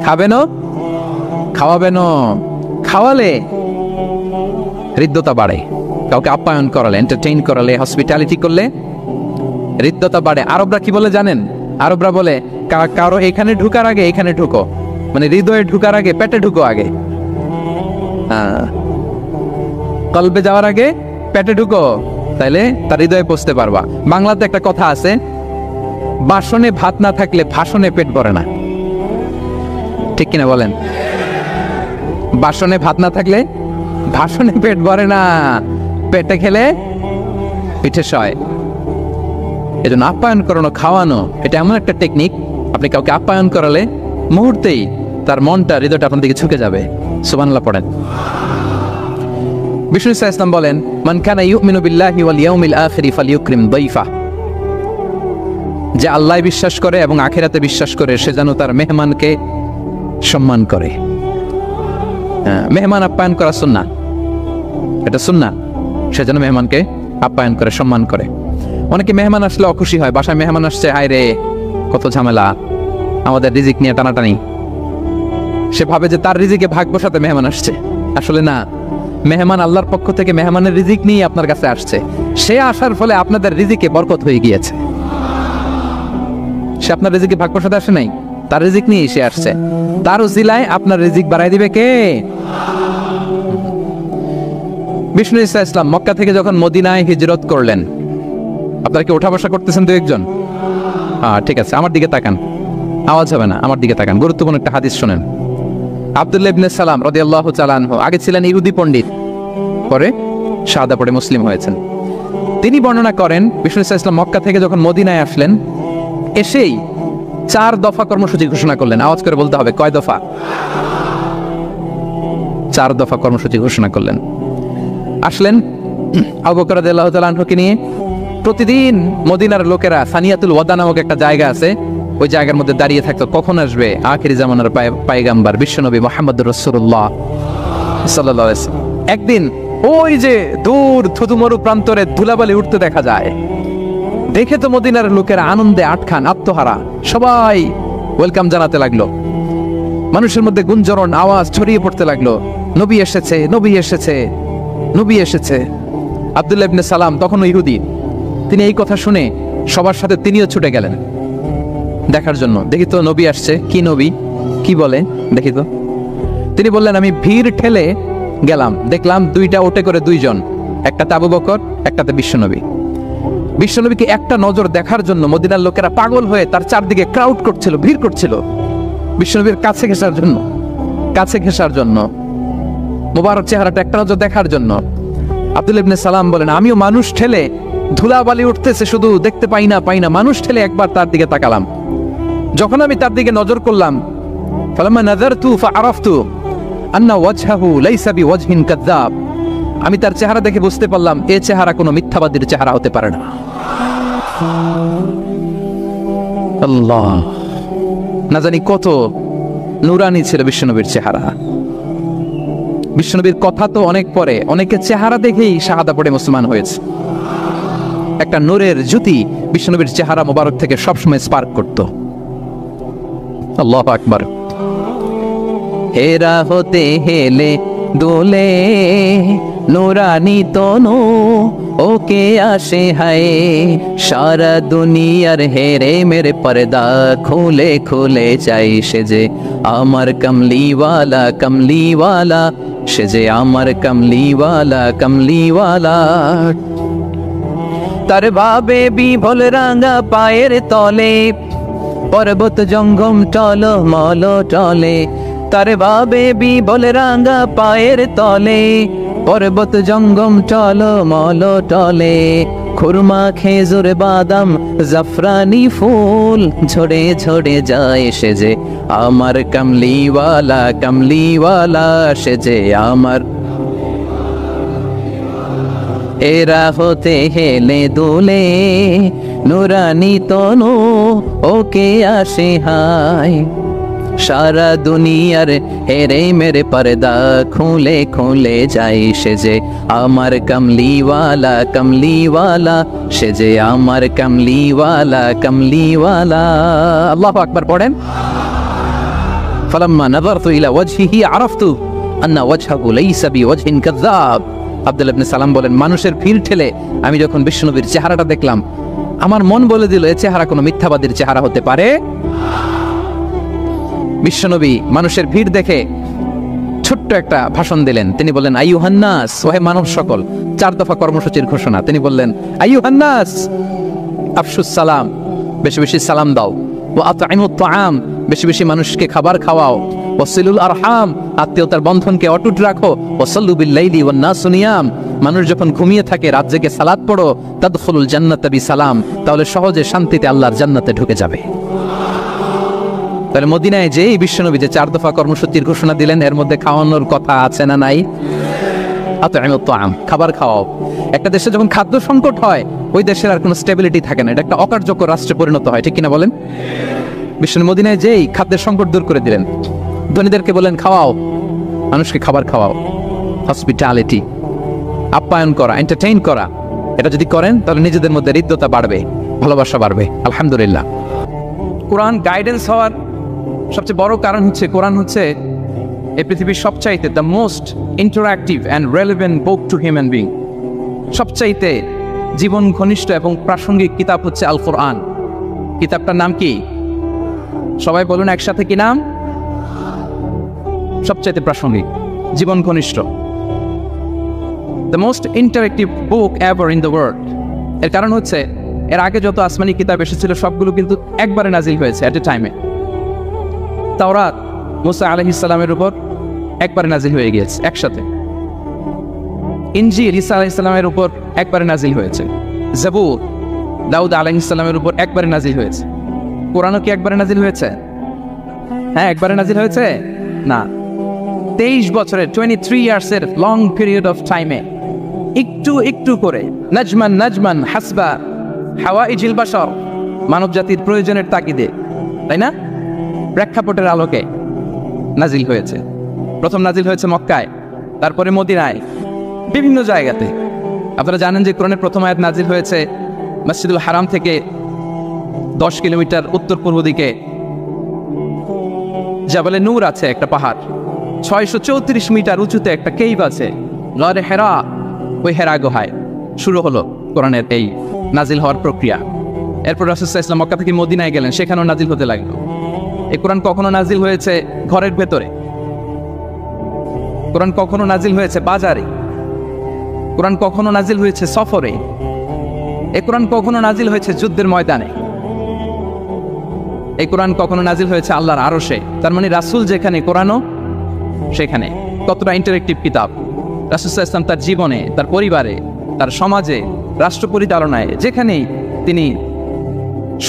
খাবেনও, খাওয়াবেনও। খাওয়ালে হৃদ্যতা বাড়ে, কাউকে আপ্যায়ন করালে, এন্টারটেইন করালে, হসপিটালিটি করলে হৃদ্যতা বাড়ে। আরবরা কি বলে জানেন? আরবরা বলে কারো এখানে ঢুকার আগে এখানে ঢুকো, মানে হৃদয়ে ঢুকার আগে পেটে ঢুকো আগে, কলবে যাওয়ার আগে পেটে ঢুকো, তাইলে তার হৃদয়ে পৌঁছতে পারবা। বাংলাতে একটা কথা আছে, বাসনে ভাত না থাকলে ভাষণে পেট ভরে না। ঠিক কিনা বলেন? বাসনে ভাত না থাকলে ভাষণে পেট ভরে না, পেটে খেলে পিঠে সয়। এজন্য আপ্যায়ন করানো, খাওয়ানো, এটা এমন একটা টেকনিক, আপনি কাউকে আপ্যায়ন করালে মুহূর্তেই তার মনটা, হৃদয়টা আপনার দিকে ঝুঁকে যাবে। সুবহানাল্লাহ পড়েন। বিষ্ণু ইসলাম বলেন, মান কানা ইউমিনু বিল্লাহি ওয়াল ইয়াউমিল আখিরি ফালইউকরিম দাইফা, যে আল্লাহ বিশ্বাস করে এবং আখিরাতে বিশ্বাস করে সে যেন তার মেহমানকে সম্মান করে। মেহমান আপ্যায়ন করা সুন্নাহ, এটা সুন্নাহ, সে যেন মেহমানকে আপ্যায়ন করে, সম্মান করে। অনেকে মেহমান আসলে অখুশি হয়, বাসায় মেহমান আসছে, হায় রে কত ঝামেলা, আমাদের রিজিক নিয়ে টানাটানি। সে ভাবে যে তার রিজিকে ভাগ বসাতে মেহমান আসছে। আসলে না, মেহমান আল্লাহর পক্ষ থেকে মেহমানের রিজিক নিয়ে আপনার কাছে আসছে। সে আসার ফলে আপনাদের রিজিকে বরকত হয়ে গিয়েছে। সে আপনার রিজিকে ভাগ বসাতে আসে নাই, তার রিজিক নিয়ে সে আসছে। তার উসিলায় আপনার রিজিক বাড়াই দিবে কে? বিষ্ণু ইসলাম মক্কা থেকে যখন মদিনায় হিজরত করলেন, আপনারা কি ওঠা বসা করতেছেন? দু একজন ঠিক আছে, আমার দিকে তাকান, আওয়াজ হবে না, আমার দিকে তাকান। গুরুত্বপূর্ণ একটা হাদিস শুনেন। আব্দুল্লাহ ইবনে সালাম রাদিয়াল্লাহু তাআলা আনহু আগে ছিলেন ইহুদি পণ্ডিত, পরে শাহাদা পড়ে মুসলিম হয়েছেন। তিনি বর্ণনা করেন, বিষ্ণু ইসলাম মক্কা থেকে যখন মদিনায় আসলেন, এসেই 4 দফা কর্মসূচি ঘোষণা করলেন। আওয়াজ করে বলতে হবে, কয় দফা? 4 দফা কর্মসূচি ঘোষণা করলেন। আসলেন আবু বকর রাদিয়াল্লাহু তাআলা আনহুকে নিয়ে। প্রতিদিন মদিনার লোকেরা সানিয়াতুল ওয়াদা নামক একটা জায়গা আছে, ওই জায়গার মধ্যে দাঁড়িয়ে থাকতো, কখন আসবে আখিরি জামানার পায়গাম্বার বিশ্বনবী মুহাম্মদুর রাসূলুল্লাহ সাল্লাল্লাহু আলাইহি ওয়াসাল্লাম। একদিন ওই যে দূর থুতুমরু প্রান্তরে ধুলাবালি উঠতে দেখা যায়। দেখে তো মদিনার লোকেরা আনন্দে আটখান, আত্মহারা, সবাই ওয়েলকাম জানাতে লাগলো। মানুষের মধ্যে গুঞ্জরণ আওয়াজ ছড়িয়ে পড়তে লাগলো, নবী এসেছে, নবী এসেছে, নবী এসেছে। আব্দুল্লাহ ইবনে সালাম তখনও ইহুদি, তিনি এই কথা শুনে সবার সাথে তিনিও ছুটে গেলেন দেখার জন্য। দেখি তো নবী আসছে, কি নবী, কি বলে দেখি তো। তিনি বললেন, আমি ভিড় ঠেলে গেলাম, দেখলাম 2টা ওটে করে 2 জন, একটাতে আবু বকর, একটাতে বিশ্বনবী। বিশ্বনবীকে একটা নজর দেখার জন্য মদিনার লোকেরা পাগল হয়ে তার চারদিকে ক্রাউড করছিল, ভিড় করছিল, বিশ্বনবীর কাছে ঘেঁষার জন্য, মুবারক চেহারাটা একটা নজর দেখার জন্য। আব্দুল্লাহ ইবনে সালাম বলেন, আমিও মানুষ ঠেলে, ধুলাবালি উঠতেছে শুধু, দেখতে পাই না, মানুষ ঠেলে একবার তার দিকে তাকালাম। যখন আমি তার দিকে নজর করলাম, ফালাম্মা নাযারতু ফাআরাফতু আন্না ওয়াজহাহু লাইসা বিওয়াজহিন কাযাব, আমি তার চেহারা দেখে বুঝতে পারলাম এ চেহারা কোনো মিথ্যাবাদীর চেহারা হতে পারে না। আল্লাহ, না জানি কত নুরানি ছিল বিশ্বনবীর চেহারা। বিশ্বনবীর কথা তো অনেক পরে, অনেকে চেহারা দেখেই শাহাদা পড়ে মুসলমান হয়েছে। একটা নূরের জ্যোতি বিশ্বনবীর চেহারা মোবারক থেকে সবসময় স্পার্ক করত। আল্লাহু আকবার। হেরা হতে হেলে দোলে নুরানি তনু ওকে আসে হায়, সারা দুনিয়ার হেরে মেরে পর্দা খুলে খুলে যাই সে যে আমার কমলিওয়ালা কমলিওয়ালা, সে যে আমার কমলিওয়ালা কমলিওয়ালা। তার বাবে বিভোল রাঙা পায়ের তলে পর্বত জঙ্গম টল মল টলে, তার বাবে বিভোল রাঙা পায়ের তলে পর্বত জঙ্গম টল মল টলে, খুরমা খেজুর বাদাম জাফরানি ফুল ঝরে ঝরে যায় সে যে আমার কমলিওয়ালা কমলিওয়ালা, সে যে আমার। এরা হতে হেলে দুলে নুরানি তনু ওকে আসে হায়, সারা দুনিয়ার হেরে মেরে পর্দা খুলে খুলে যাই সে যে আমার কমলিওয়ালা কমলিওয়ালা, সে যে আমার কমলিওয়ালা কমলিওয়ালা। আল্লাহু আকবার পড়েন। ফালাম্মা নাযারতু ইলা ওয়াজহিহি আরাফতু আন্না ওয়াজহাহু লাইসা বিওয়াজহিন কাযাব। আব্দুল্লাহ ইবনে সালাম বলেন, মানুষের ভিড় ঠেলে আমি যখন বিশ্বনবীর চেহারাটা দেখলাম, আমার মন বলে দিল এ চেহারা কোনো মিথ্যাবাদীর চেহারা হতে পারে। বিশ্বনবী মানুষের ভিড় দেখে ছোট্ট একটা ভাষণ দিলেন। তিনি বললেন, আইয়ুহান নাস, ওহে মানব সকল। 4 দফা কর্মসূচির ঘোষণা। তিনি বললেন, আইয়ুহান নাস আফশুস সালাম, বেশি বেশি সালাম দাও। ওয়া আতঈমুত তাআম, বেশি বেশি মানুষকে খাবার খাওয়াও। ওয়াসিলুল আরহাম, আত্মীয়তার বন্ধনকে অটুট রাখো। ওয়াসাল্লু বিল লাইলি ওয়ান নাসু নিয়াম, মানুষ যখন ঘুমিয়ে থাকে রাত জেগে সালাত পড়ো। তাদখুলুল জান্নাতা বিসালাম, তাহলে সহজে শান্তিতে আল্লাহর জান্নাতে ঢুকে যাবে। তাহলে মদিনায় যে বিশ্বনবী যে 4 দফা কর্মসূচির ঘোষণা দিলেন, এর মধ্যে খাওয়ানোর কথা আছে না নাই? আতঈমুত তাআম, খাবার খাওয়াও। একটা দেশে যখন খাদ্য সংকট হয়, ওই দেশের আর কোনো স্টেবিলিটি থাকে না, এটা একটা অকার্যকর রাষ্ট্রে পরিণত হয়, ঠিক কিনা বলেন? বিশ্বনবী মদিনায় যেই খাদ্যের সংকট দূর করে দিলেন। ধনীদেরকে বলেন খাওয়াও, মানুষকে খাবার খাওয়াও। হসপিটালিটি, আপ্যায়ন করা, এন্টারটেইন করা, এটা যদি করেন তাহলে নিজেদের মধ্যে হৃদ্যতা বাড়বে, ভালোবাসা বাড়বে। আলহামদুলিল্লাহ। কোরআন গাইডেন্স হওয়ার সবচেয়ে বড় কারণ হচ্ছে কোরআন হচ্ছে এই পৃথিবীর সবচাইতে the most interactive and relevant book to human being. সবচাইতে জীবন ঘনিষ্ঠ এবং প্রাসঙ্গিক কিতাব হচ্ছে আল কোরআন। কিতাবটার নাম কি? সবাই বলুন একসাথে, কি নাম? সবচাইতে প্রাসঙ্গিক, জীবন ঘনিষ্ঠ, the most interactive book ever in the world. এর কারণ হচ্ছে এর আগে যত আসমানি কিতাব এসেছিল সবগুলো কিন্তু একবারে নাজিল হয়েছে এট এ টাইমে। তাওরাত মুসা আলাইহিস সালামের উপর একবারে নাজিল হয়ে গিয়েছে একসাথে। ইনজিল ঈসা আলাইহিস সালামের উপর একবারে নাজিল হয়েছে। জাবুর দাউদ আলাইহিস সালামের উপর একবারে নাজিল হয়েছে। কোরআনও কি একবারে নাজিল হয়েছে? হ্যাঁ, একবারে নাজিল হয়েছে না, 23 বছরের 23 ইয়ার্সের লং পিরিয়ড অফ টাইমে একটু একটু করে নাজমান নাজমান হাসবা হাওয়াইজিল বাশার, মানব জাতির প্রয়োজনের তাগিদে, তাই না, প্রেক্ষাপটের আলোকে নাজিল হয়েছে। প্রথম নাজিল হয়েছে মক্কায়, তারপরে মদিনায়, বিভিন্ন জায়গাতে। আপনারা জানেন যে কোরআনের প্রথম আয়াত নাজিল হয়েছে মসজিদুল হারাম থেকে 10 কিলোমিটার উত্তর পূর্ব দিকে জাবালে নূর আছে, একটা পাহাড়, 634 মিটার উঁচুতে একটা কেইভ আছে, গরে হেরা। ওই হেরা গুহায় শুরু হলো কোরআনের এই নাজিল হওয়ার প্রক্রিয়া। এরপর রাসূল সাল্লাল্লাহু আলাইহি ওয়াসাল্লাম মক্কা থেকে মদিনায় গেলেন, সেখানেও নাজিল হতে লাগলো। এই কোরআন কখনো নাজিল হয়েছে ঘরের ভেতরে, কোরআন কখনো নাজিল হয়েছে বাজারে, কোরআন কখনো নাজিল হয়েছে সফরে, এই কোরআন কখনো নাজিল হয়েছে যুদ্ধের ময়দানে, এই কোরআন কখনো নাজিল হয়েছে আল্লাহর আরশে। তার মানে রাসূল যেখানে, কোরআনও সেখানে। কতটা ইন্টারেক্টিভ কিতাব! রাসূল সাল্লাল্লাহু আলাইহি ওয়াসাল্লাম তার জীবনে, তার পরিবারে, তার সমাজে, রাষ্ট্র পরিচালনায় যেখানেই তিনি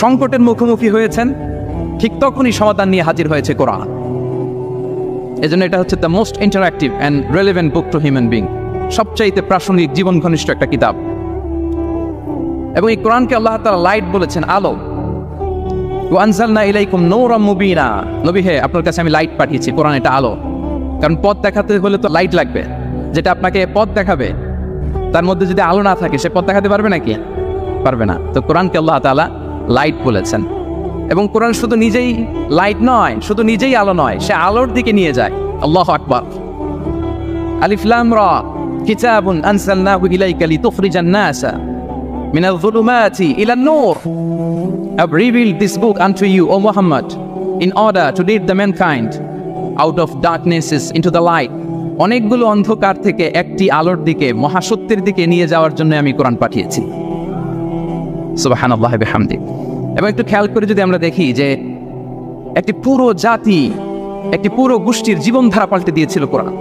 সংকটের মুখোমুখি হয়েছেন, ঠিক তখনই সমাধান নিয়ে হাজির হয়েছে কোরআন। এজন্য এটা হচ্ছে the most interactive and relevant book to human being. সবচাইতে প্রাসঙ্গিক জীবন ঘনিষ্ঠ একটা কিতাব। এবং এই কোরআনকে আল্লাহ তাআলা লাইট বলেছেন, আলো। ওয়া আনজালনা ইলাইকুম নূরাম মুবিনা, নবী হে আপনার কাছে আমি লাইট পাঠিয়েছি, কোরআন এটা আলো। কারণ পথ দেখাতে হলে তো লাইট লাগবে, যেটা আপনাকে পথ দেখাবে তার মধ্যে যদি আলো না থাকে সে পথ দেখাতে পারবে নাকি? পারবে না। তো কোরআনকে আল্লাহ তাআলা লাইট বলেছেন। এবং কোরআন শুধু নিজেই লাইট নয়, শুধু নিজেই আলো নয়, সে আলোর দিকে নিয়ে যায়। আল্লাহু আকবার। আলিফ লাম রা কিতাবুন আনজালনাহু ইলাইকা লিতুখরিজান নাসা মিনাল যুলুমাতি ইলান নূর। I've revealed this book unto you, O Muhammad, in order to lead the mankind out of darknesses into the light. অনেকগুলো অন্ধকার থেকে একটি আলোর দিকে, মহাসত্যের দিকে নিয়ে যাওয়ার জন্য আমি কোরআন পাঠিয়েছি। সুবহানাল্লাহি বিহামদি। এবং একটু খেয়াল করে যদি আমরা দেখি যে একটি পুরো জাতি, একটি পুরো গোষ্ঠীর জীবনধারা পাল্টে দিয়েছিল কোরআন,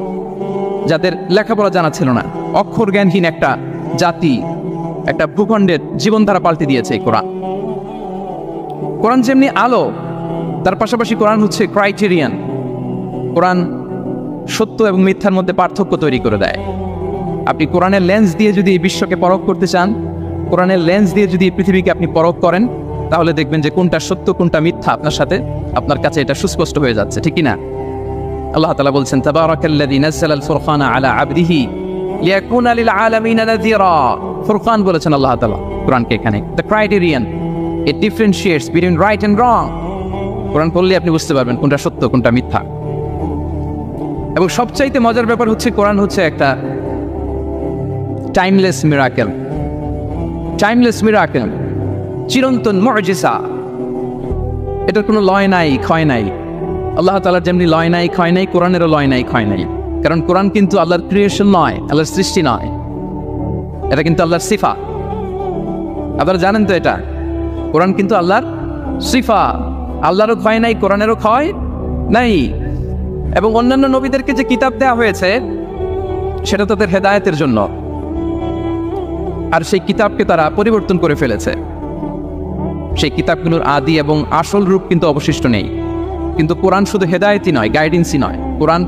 যাদের লেখাপড়া জানা ছিল না, অক্ষর জ্ঞানহীন একটা জাতি, একটা ভূখণ্ডের জীবনধারা পাল্টে দিয়েছে এই কোরআন। কোরআন যেমনি আলো, তার পাশাপাশি কোরআন হচ্ছে ক্রাইটেরিয়ান। কোরআন সত্য এবং মিথ্যার মধ্যে পার্থক্য তৈরি করে দেয়। আপনি কোরআনের লেন্স দিয়ে যদি এই বিশ্বকে পরখ করতে চান, কোরআনের লেন্স দিয়ে যদি পৃথিবীকে আপনি পরখ করেন, তাহলে দেখবেন যে কোনটা সত্য কোনটা মিথ্যা আপনার কাছে এটা সুস্পষ্ট হয়ে যাচ্ছে, ঠিক কি না? আল্লাহ তাআলা বলছেন, তাবারাকাল্লাযী নাযালাল ফুরকানা আলা আবদিহি লিয়াকুনা লিল আলামিনা নাযীরা। ফুরকান বলেছেন আল্লাহ তাআলা কোরআনকে এখানে। The criterion, it differentiates between right and wrong. কোরআন পড়লে আপনি বুঝতে পারবেন কোনটা সত্য কোনটা মিথ্যা। এবং সবচাইতে মজার ব্যাপার হচ্ছে কোরআন হচ্ছে একটা টাইমলেস মিরাকেল। টাইমলেস মিরাকেল, চিরন্তন মুজিজা। এটার কোনো লয় নাই, ক্ষয় নাই। আল্লাহ তাআলার যেমনি লয় নাই, ক্ষয় নাই, কোরআনেরও লয় নাই, ক্ষয় নাই। কারণ কোরআন কিন্তু আল্লাহর ক্রিয়েশন নয়, আল্লাহর সৃষ্টি নয়, এটা কিন্তু আল্লাহর সিফা। আপনারা জানেন তো এটা, কোরআন কিন্তু আল্লাহর সিফা। আল্লাহরও ক্ষয় নাই, কোরআনেরও ক্ষয় নাই। এবং অন্যান্য নবীদেরকে যে কিতাব দেওয়া হয়েছে সেটা তাদের হেদায়েতের জন্য, আর সেই কিতাবকে তারা পরিবর্তন করে ফেলেছে। সেই কিতাবগুলোর আদি এবং আসল রূপ কিন্তু অবশিষ্ট নেই। কিন্তু কোরআন শুধু হেদায়েতই নয়, গাইডেন্সই নয়। কোরআন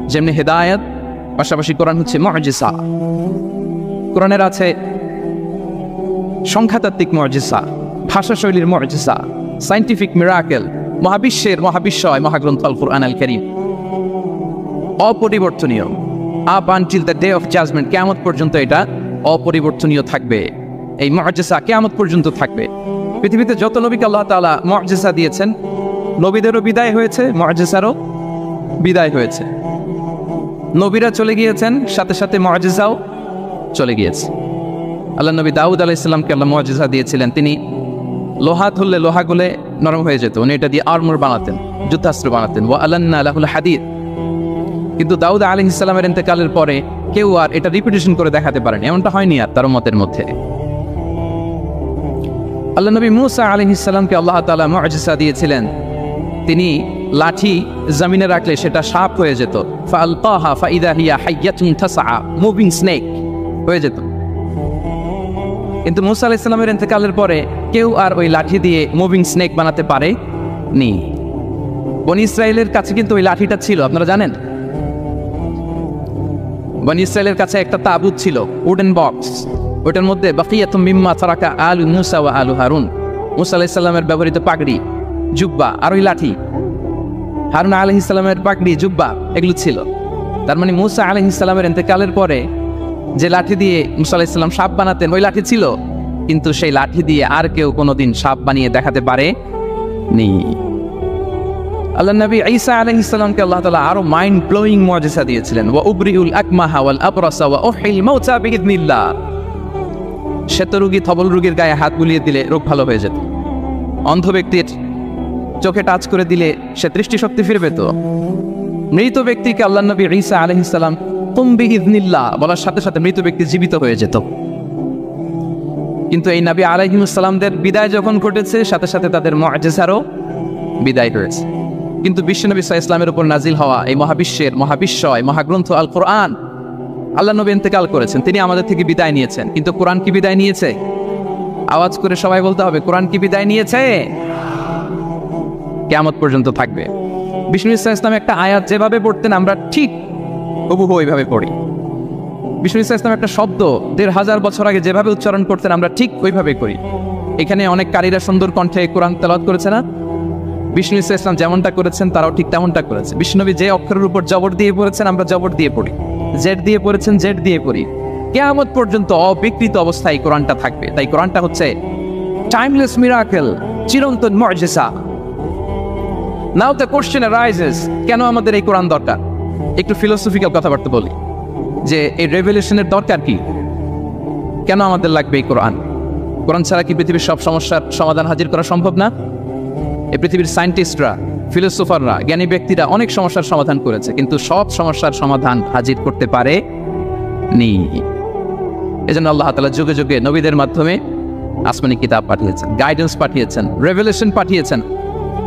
যেমনি হেদায়েত, পাশাপাশি কোরআন হচ্ছে মুজিজা। কোরআনের আছে সংখ্যাতাত্ত্বিক মুজিজা, ভাষাশৈলীর মুজিজা, সায়েন্টিফিক মিরাকেল, মহাবিশ্বের মহাবিশ্বয় মহাগ্রন্থ আল কুরআন আল কারীম অপরিবর্তনীয়। Up until the day of judgement, কিয়ামত পর্যন্ত এটা অপরিবর্তনীয় থাকবে। এই মুজিজা কিয়ামত পর্যন্ত থাকবে। পৃথিবীতে যত নবীকে আল্লাহ তাআলা মুজিজা দিয়েছেন, নবীদেরও বিদায় হয়েছে, মুজিজারও বিদায় হয়েছে। নবীরা চলে গিয়েছেন, সাথে সাথে মুজিজাও চলে গিয়েছে। আল্লাহ নবী দাউদ আলাইহিস সালামকে আল্লাহ মুজিজা দিয়েছিলেন। তিনি লোহা ধরলে লোহা গলে নরম হয়ে যেত, উনি এটা দিয়ে আর্মর বানাতেন, যুদ্ধাস্ত্র বানাতেন। ওয়া আলান্না লাহুল হাদীদ। কিন্তু দাউদ আলাইহিস সালামের ইন্তেকালের পরে কেউ আর এটা রিপিটেশন করে দেখাতে পারেনি, এমনটা হয়নি আর তার উম্মতের মধ্যে। আল্লাহ নবী মূসা আলাইহিস সালামকে আল্লাহ তাআলা মুজিজা দিয়েছিলেন। তিনি লাঠি জমিনে রাখলে সেটা সাপ হয়ে যেত। ফাআলকাহা ফাইদা হিয়া হাইয়াতুন তাসআ, মুভিং স্নেক হয়ে যেত। কিন্তু মূসা আলাইহিস সালামের ইন্তেকালের পরে কেউ আর ওই লাঠি দিয়ে মুভিং স্নেক বানাতে পারে নি। বনি ইসরাইলের কাছে কিন্তু ওই লাঠিটা ছিল, আপনারা জানেন। বনি ইসরাইলের কাছে একটা তাবুত ছিল, উডেন বক্স। ওটার মধ্যে বাকিয়াতুম মিম্মা তারাকা আলু মূসা ওয়া আলু হারুন, মূসা আলাইহিস সালামের ব্যবহৃত পাগড়ি, জুব্বা আর ওই লাঠি, হারুন আলাইহিস সালামের পাগড়ি, জুব্বা, এগুলো ছিল। তার মানে মূসা আলাইহিস সালামের ইন্তেকালের পরে যে লাঠি দিয়ে মূসা আলাইহিস সালাম সাপ বানাতেন, ওই লাঠি ছিল, কিন্তু সেই লাঠি দিয়ে আর কেউ কোনোদিন সাপ বানিয়ে দেখাতে পারে নি। আল্লাহ নবী ঈসা আলাইহিস সালামকে আল্লাহ তাআলা আরো মাইন্ড ব্লোয়িং মুজিজা দিয়েছিলেন। ওয়া উবরিউল আকমাহা ওয়াল আবরাসা ওয়া উহিল মাউতা বিইذনিল্লাহ। শ্বেত রোগী থবল রোগীর গায়ে হাত বুলিয়ে দিলে রোগ ভালো হয়ে যেত। অন্ধ ব্যক্তির চোখে টাচ করে দিলে সে দৃষ্টিশক্তি ফিরে পেত। মৃত ব্যক্তিকে আল্লাহ নবী ঈসা আলাইহিস সালাম কুম বিইذনিল্লাহ বলার সাথে সাথে মৃত ব্যক্তি জীবিত হয়ে যেত। কিন্তু এই নবী আলাইহিস সালামদের বিদায় যখন ঘটেছে, সাথে সাথে তাদের মুজিজারও বিদায় হয়েছে। কিন্তু বিশ্বনবী সাল্লাল্লাহু আলাইহি ওয়াসাল্লামের উপর নাজিল হওয়া এই মহাবিশ্বের মহাবিশ্বয় মহাগ্রন্থ আল কোরআন, আল্লাহ নবী ইন্তেকাল করেছেন, তিনি আমাদের থেকে বিদায় নিয়েছেন। কিন্তু কোরআন কি বিদায় নিয়েছে? আওয়াজ করে সবাই বলতে হবে, কোরআন কি বিদায় নিয়েছে? কিয়ামত পর্যন্ত থাকবে। বিষ্ণু ইসলাম একটা আয়াত যেভাবে পড়তেন আমরা ঠিক হুবহু ওইভাবে পড়ি। বিষ্ণু ইসলাম একটা শব্দ ১৫০০ বছর আগে যেভাবে উচ্চারণ করতেন আমরা ঠিক ওইভাবে করি। এখানে অনেক কারীরা সুন্দর কণ্ঠে কোরআন তেলাওয়াত করেছে না? বিষ্ণু ইসলাম যেমনটা করেছেন তারাও ঠিক তেমনটা করেছে। বিষ্ণুনবী যে অক্ষরের উপর জবর দিয়ে পড়েছেন আমরা জবর দিয়ে পড়ি, জেড দিয়ে পড়েছেন জেড দিয়ে পড়ি। কিয়ামত পর্যন্ত অবিকৃত অবস্থায় কোরআনটা থাকবে। তাই কোরআনটা হচ্ছে টাইমলেস মিরাকেল, চিরন্তন মুজিজা। নাও দ্য কোশ্চেন অ্যারাইজেস, কেন আমাদের এই কোরআন দরকার? একটু ফিলোসফিক্যাল কথাবার্তা বলি যে এই রেভেলেশনের দরকার কি, কেন আমাদের লাগবে এই কোরআন? কোরআন ছাড়া কি পৃথিবীর সব সমস্যার সমাধান হাজির করা সম্ভব না? এই পৃথিবীর সায়েন্টিস্টরা, ফিলোসোফাররা, জ্ঞানী ব্যক্তিরা অনেক সমস্যার সমাধান করেছে, কিন্তু সব সমস্যার সমাধান হাজির করতে পারে নি। এজন্য আল্লাহ তাআলা যুগে যুগে নবীদের মাধ্যমে আসমানি কিতাব পাঠিয়েছেন, গাইডেন্স পাঠিয়েছেন, রেভেলেশন পাঠিয়েছেন।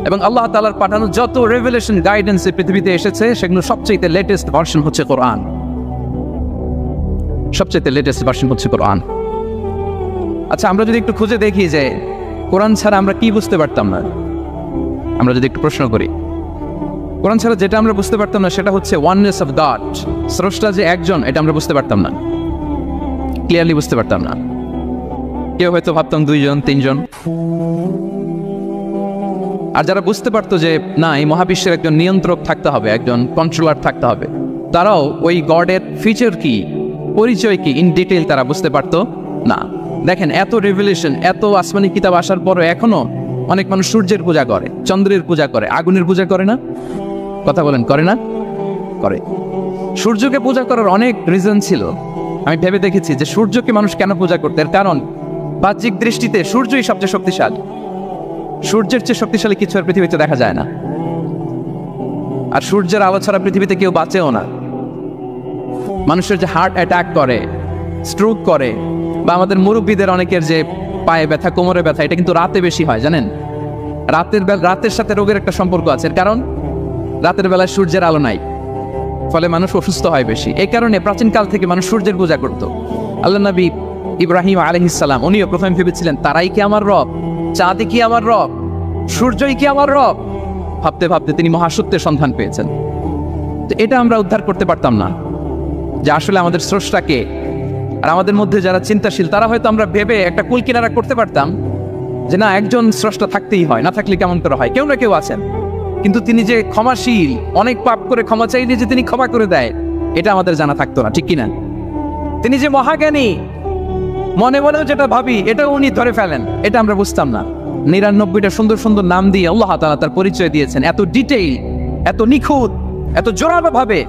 এবং আল্লাহ তাআলার পাঠানো যত রেভেলেশন গাইডেন্স এই পৃথিবীতে এসেছে সেগুলো সবচেয়ে লেটেস্ট ভার্সন হচ্ছে কোরআন। সবচেয়ে লেটেস্ট ভার্সন হচ্ছে কোরআন। আচ্ছা, আমরা যদি একটু খুঁজে দেখি যে কোরআন ছাড়া আমরা কি বুঝতে পারতাম না, আমরা যদি একটু প্রশ্ন করি, কোরআন ছাড়া যেটা আমরা বুঝতে পারতাম না সেটা হচ্ছে ওয়াননেস অফ গড, স্রষ্টা যে একজন, এটা আমরা বুঝতে পারতাম না, ক্লিয়ারলি বুঝতে পারতাম না। কেউ হয়তো ভাবতাম 2 জন 3 জন। আর যারা বুঝতে পারতো যে না, এই মহাবিশ্বের একজন নিয়ন্ত্রক থাকতে হবে, একজন কন্ট্রোলার থাকতে হবে, তারাও ওই গডের ফিচার কি, পরিচয় কি, ইন ডিটেইল তারা বুঝতে পারতো না। দেখেন, এত রেভেলেশন, এত আসমানি কিতাব আসার পরও এখনো অনেক মানুষ সূর্যের পূজা করে, চন্দ্রের পূজা করে, আগুনের পূজা করে না? কথা বলেন, করে না? করে। সূর্যকে পূজা করার অনেক রিজন ছিল। আমি ভেবে দেখেছি যে সূর্যকে মানুষ কেন পূজা করতে, এর কারণ বাহ্যিক দৃষ্টিতে সূর্যই সবচেয়ে শক্তিশালী। সূর্যের চেয়ে শক্তিশালী কিছু আর পৃথিবীতে দেখা যায় না। আর সূর্যের আলো ছাড়া পৃথিবীতে কেউ বাঁচেও না। মানুষের যে হার্ট অ্যাটাক করে, স্ট্রোক করে, বা আমাদের মুরব্বীদের অনেকের যে পায়ে ব্যথা, কোমরে ব্যথা, এটা কিন্তু রাতে বেশি হয়, জানেন? রাতের সাথে রোগের একটা সম্পর্ক আছে। এর কারণ রাতের বেলায় সূর্যের আলো নাই, ফলে মানুষ অসুস্থ হয় বেশি। এই কারণে প্রাচীনকাল থেকে মানুষ সূর্যের পূজা করত। আল্লাহ নবী ইব্রাহিম আলাইহিস সালাম, উনিও প্রথমে ভেবেছিলেন তারাই কি আমার রব, চাঁদই কি আমার রব, সূর্যই কি আমার রব। ভাবতে ভাবতে তিনি মহাসত্যের সন্ধান পেয়েছেন। তো এটা আমরা উদ্ধার করতে পারতাম না যে আসলে আমাদের স্রষ্টাকে। আর আমাদের মধ্যে যারা চিন্তাশীল তারা হয়তো আমরা ভেবে একটা কুল কিনারা করতে পারতাম যে না, একজন স্রষ্টা থাকতেই হয়, না থাকলে কেমন করে হয়, কেউ না কেউ আছেন। কিন্তু তিনি যে ক্ষমাশীল, অনেক পাপ করে ক্ষমা চাইলে যে তিনি ক্ষমা করে দেয়, এটা আমাদের জানা থাকতো না, ঠিক কিনা? তিনি যে মহাজ্ঞানী, মনে মনেও যেটা ভাবি এটাও উনি ধরে ফেলেন, এটা আমরা বুঝতাম না। 99টা সুন্দর সুন্দর নাম দিয়ে আল্লাহ তাআলা তার পরিচয় দিয়েছেন, এত ডিটেইল, এত নিখুঁত, এত জোরালো ভাবে।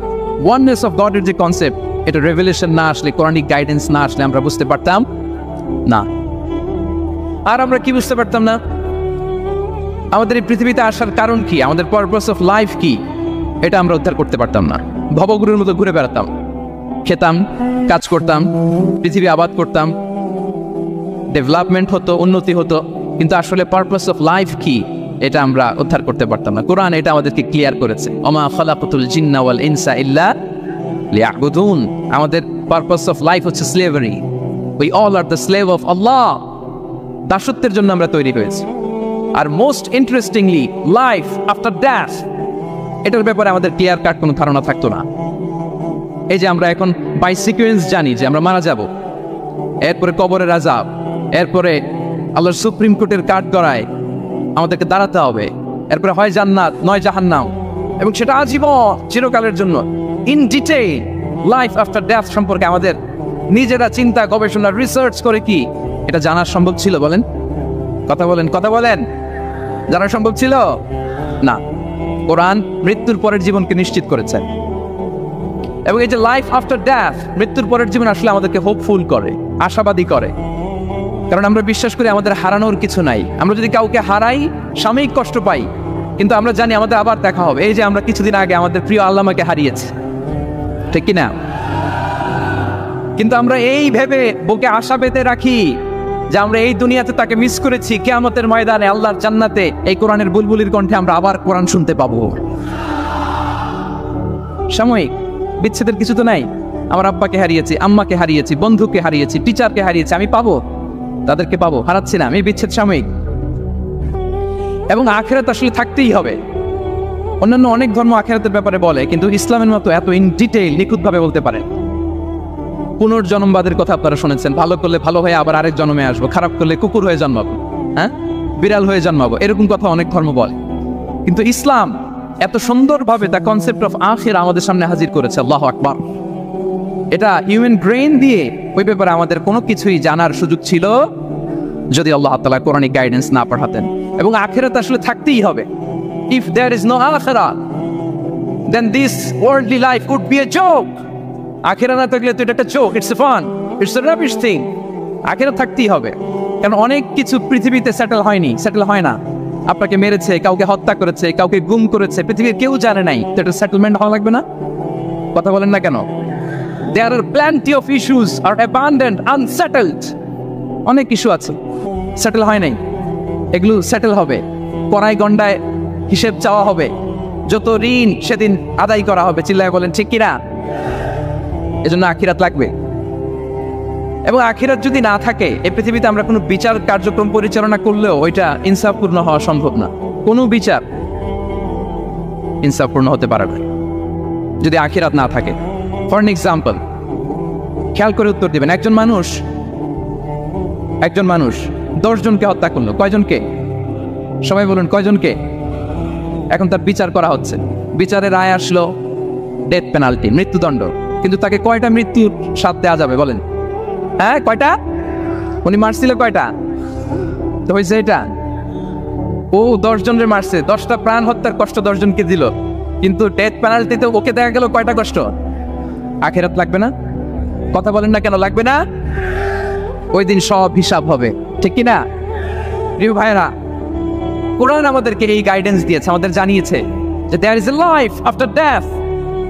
ওয়াননেস অফ গডের যে কনসেপ্ট, এটা রেভেলেশন না আসলে, কোরআনিক গাইডেন্স না আসলে আমরা বুঝতে পারতাম না। আর আমরা কি বুঝতে পারতাম না? আমাদের এই পৃথিবীতে আসার কারণ কি, আমাদের পারপাস অফ লাইফ কি, এটা আমরা উদ্ধার করতে পারতাম না। ভবগুরুর মতো ঘুরে বেড়াতাম, খেতাম, কাজ করতাম, পৃথিবী আবাদ করতাম, ডেভেলপমেন্ট হতো, উন্নতি হতো, কিন্তু আসলে পারপাস অফ লাইফ কি এটা আমরা উদ্ধার করতে পারতাম না। কোরআন এটা আমাদেরকে ক্লিয়ার করেছে, ওমা খালাকাতুল জিন্না ওয়াল ইনসা ইল্লা লিয়াবুদুন। আমাদের পারপাস অফ লাইফ হচ্ছে slavery. We all are the slave of Allah. দাসত্বের জন্য আমরা তৈরি হয়েছি। আর most interestingly, life after death, এটার ব্যাপারে আমাদের ক্লিয়ার কাট কোনো ধারণা থাকতো না। এই যে আমরা এখন বাই সিকোয়েন্স জানি যে আমরা মারা যাব, এরপরে কবরের আযাব, এরপরে আল্লাহর সুপ্রিম কোর্টের কাঠ গড়ায় আমাদেরকে দাঁড়াতে হবে, এরপরে হয় জান্নাত নয় জাহান্নাম, এবং সেটা আজীবন, চিরকালের জন্য। In detail life after death সম্পর্কে আমাদের নিজেরা চিন্তা, গবেষণা, রিসার্চ করে কি এটা জানা সম্ভব ছিল? বলেন, কথা বলেন, কথা বলেন, জানা সম্ভব ছিল না। কোরআন মৃত্যুর পরের জীবনকে নিশ্চিত করেছে। এবং এই যে লাইফ আফটার ডেথ, মৃত্যুর পরের জীবন আসলে আমাদেরকে হোপফুল করে, আশাবাদী করে। কারণ আমরা বিশ্বাস করি আমাদের হারানোর কিছু নাই। আমরা যদি কাউকে হারাই, সাময়িক কষ্ট পাই, কিন্তু আমরা জানি আমাদের আবার দেখা হবে। এই যে আমরা কিছুদিন আগে আমাদের প্রিয় আল্লামাকে হারিয়েছি, ঠিক কিনা? কিন্তু আমরা এই ভেবে বুকে আশা পেতে রাখি যে আমরা এই দুনিয়াতে তাকে মিস করেছি, কিয়ামতের ময়দানে আল্লাহর জান্নাতে এই কোরআনের বুলবুলির কণ্ঠে আমরা আবার কোরআন শুনতে পাবো। সাময়িক বিচ্ছেদের কিছু তো নাই। আমার আব্বাকে হারিয়েছি, আম্মাকে হারিয়েছি, বন্ধুকে হারিয়েছি, টিচারকে হারিয়েছি, আমি পাবো, তাদেরকে পাবো, হারাচ্ছি না। এই বিচ্ছেদ সাময়িক। এবং আখিরাত আসলে থাকতেই হবে। অন্যান্য অনেক ধর্ম আখিরাতের ব্যাপারে বলে, কিন্তু ইসলামের মতো এত ইন ডিটেইল, নিখুঁতভাবে বলতে পারেন। পুনর্জন্মবাদের কথা আপনারা শুনেছেন, ভালো করলে ভালো হয়ে আবার আরেক জন্মে আসবো, খারাপ করলে কুকুর হয়ে জন্মাবো, হ্যাঁ, বিড়াল হয়ে জন্মাবো, এরকম কথা অনেক ধর্ম বলে। কিন্তু ইসলাম এত সুন্দরভাবে দ্য কনসেপ্ট অফ আখিরা আমাদের সামনে হাজির করেছে, আল্লাহু আকবার। এটা হিউম্যান ব্রেইন দিয়ে ওই ব্যাপারে আমাদের কোনো কিছুই জানার সুযোগ ছিল যদি আল্লাহ তাআলা কোরআনিক গাইডেন্স না পাঠাতেন। এবং আখিরাত আসলে থাকতেই হবে। ইফ দেয়ার ইজ নো আখিরা then this worldly life could be a joke. আখিরা না থাকলে তো এটা একটা joke, it's a fun, it's a rubbish thing. আখিরা থাকতেই হবে, কারণ অনেক কিছু পৃথিবীতে সেটেল হয়নি, সেটেল হয় না। আপনাকে মেরেছে, কাউকে হত্যা করেছে, কাউকে গুম করেছে, পৃথিবীর কেউ জানে নাই, তো এটা সেটেলমেন্ট হওয়া লাগবে না? কথা বলেন না কেন? There are plenty of issues are abandoned, unsettled. অনেক ইস্যু আছে, সেটেল হয় নাই, এগুলো সেটেল হবে। কড়াই গন্ডায় হিসেব চাওয়া হবে, যত ঋণ সেদিন আদায় করা হবে। চিল্লায় বলেন ঠিক কিনা? এজন্য আখিরাত লাগবে। এবং আখিরাত যদি না থাকে, এই পৃথিবীতে আমরা কোনো বিচার কার্যক্রম পরিচালনা করলেও ওইটা ইনসাফপূর্ণ হওয়া সম্ভব না। কোনো বিচার ইনসাফপূর্ণ হতে পারে না যদি আখিরাত না থাকে। ফর এন এক্সাম্পল, খেয়াল করে উত্তর দিবেন। একজন মানুষ 10 জনকে হত্যা করলো। কয়জনকে? সবাই বলুন কয়জনকে? এখন তার বিচার করা হচ্ছে, বিচারের রায় আসলো ডেথ পেনাল্টি, মৃত্যুদণ্ড। কিন্তু তাকে কয়টা মৃত্যুর স্বাদ দেওয়া যাবে বলেন? হ্যাঁ, কয়টা? উনি মারছিল কয়টা? তো হয়েছে এটা, ও 10 জনের মারছে, 10টা প্রাণ হত্যার কষ্ট 10 জনকে দিল, কিন্তু ডেথ পেনাল্টিতে ওকে দেখা গেল কয়টা কষ্ট? আখিরাত লাগবে না? কথা বলেন না কেন লাগবে না? ওই দিন সব হিসাব হবে, ঠিক কিনা? প্রিয় ভাইরা, কোরআন আমাদেরকে এই গাইডেন্স দিয়েছে, আমাদের জানিয়েছে যে there is a life after death.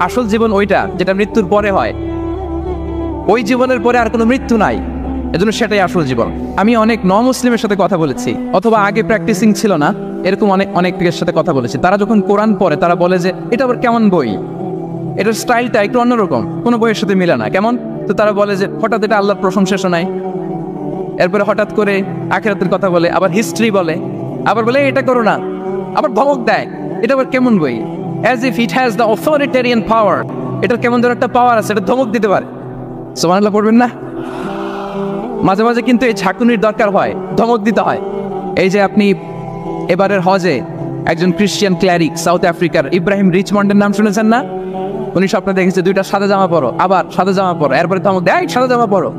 আসল জীবন ওইটা যেটা মৃত্যুর পরে হয়। ওই জীবনের পরে আর কোনো মৃত্যু নাই, এজন্য সেটাই আসল জীবন। আমি অনেক মুসলিমের সাথে কথা বলেছি, অথবা আগে প্র্যাকটিসিং ছিল না এরকম অনেকের সাথে কথা বলেছি। তারা যখন কোরআন পড়ে তারা বলে যে এটা আবার কেমন বই, এটার স্টাইলটা একটু অন্যরকম, কোনো বইয়ের সাথে মিলে না। কেমন? তো তারা বলে যে হঠাৎ এটা আল্লাহর প্রশংসা শোনায়, এরপরে হঠাৎ করে আখিরাতের কথা বলে, আবার হিস্ট্রি বলে, আবার বলে এটা করো না, আবার ধমক দেয়। এটা আবার কেমন বই? As if it has the authoritarian পাওয়ার। এটার কেমন ধর একটা পাওয়ার আছে, এটা ধমক দিতে পারে। সুবহানাল্লাহ পড়বেন না? মাঝে মাঝে কিন্তু এই ঝাঁকুনির দরকার হয়, ধমক দিতে হয়। এই যে আপনি এবারের হজে একজন খ্রিস্টিয়ান ক্ল্যারিক সাউথ আফ্রিকার ইব্রাহিম রিচমন্ডের নাম শুনেছেন না? উনি স্বপ্নে দেখেছে 2টা সাদা জামা পরো, আবার সাদা জামা পরো, এরপরে ধমক দেয় সাদা জামা পরো।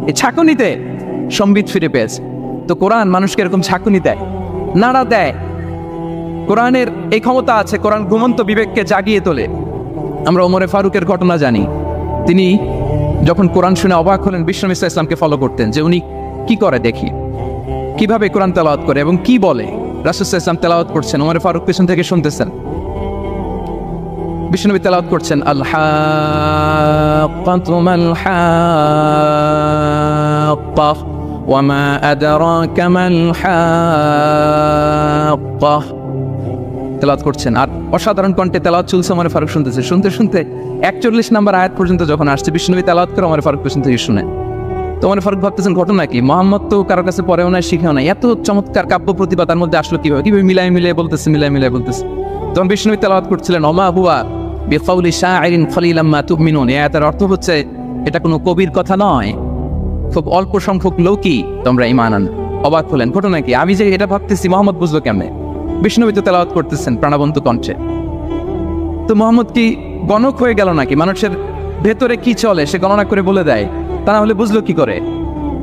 এই ঝাঁকুনিতে সম্বিত ফিরে পেয়েছে। তো কোরআন মানুষকে এরকম ঝাঁকুনি দেয়, নাড়া দেয়। কোরআনের এই ক্ষমতা আছে, কোরআন ঘুমন্ত বিবেককে জাগিয়ে তোলে। আমরা ওমরে ফারুকের ঘটনা জানি। তিনি যখন কোরআন শুনে অবাক হলেন, বিশ্বনবী সাল্লাল্লাহু আলাইহি ওয়াসাল্লামকে ফলো করতেন যে উনি কি করে, দেখি কিভাবে কোরআন তেলাওয়াত করে এবং কি বলে। রাসূল সাল্লাল্লাহু আলাইহি ওয়াসাল্লাম তেলাওয়াত করছেন, ওমরে ফারুক পেছন থেকে শুনতেছেন। বিশ্বনবী তেলাওয়াত করছেন, আল-হাক্কাতু মাল-হাক্কা ওয়া মা আদরাকা মাল-হাক্কা। তেলাওয়াত করছেন আর অসাধারণ কণ্ঠে তেলাওয়াত চলছে, ওমর ফারুক শুনতেছে। শুনতে শুনতে 41 নম্বর আয়াত পর্যন্ত যখন আসছে, বিশ্বনবী তেলাওয়াত করে ওমর ফারুক পেছন থেকে শুনে। তো ওমর ফারুক ভাবতেছেন ঘটনা কি? মুহাম্মদ তো কারোর কাছে পড়েও না, শিখেও না, এত চমৎকার কাব্য প্রতিভা তার মধ্যে আসলো কিভাবে? মিলাই বলতেছে। তখন বিশ্বনবী তেলাওয়াত করছিলেন, ওমা হুয়া বিকাউলি শাইরিন কলিলাম মা তুমিনুন। এই আয়াতের অর্থ হচ্ছে এটা কোনো কবির কথা নয়, খুব অল্প সংখ্যক লোকই তোমরা ঈমান আনো। অবাক হলেন, ঘটনা কি? আমি যে এটা ভাবতেছি মুহাম্মদ বুঝলো কেমনে? বিষ্ণুবী তো তেলাওয়াত করতেছেন প্রাণবন্ত কণ্ঠে। তো মুহাম্মদ কি গণক হয়ে গেল নাকি? মানুষের ভেতরে কি চলে সে গণনা করে বলে দেয়, তা না হলে বুঝলো কি করে?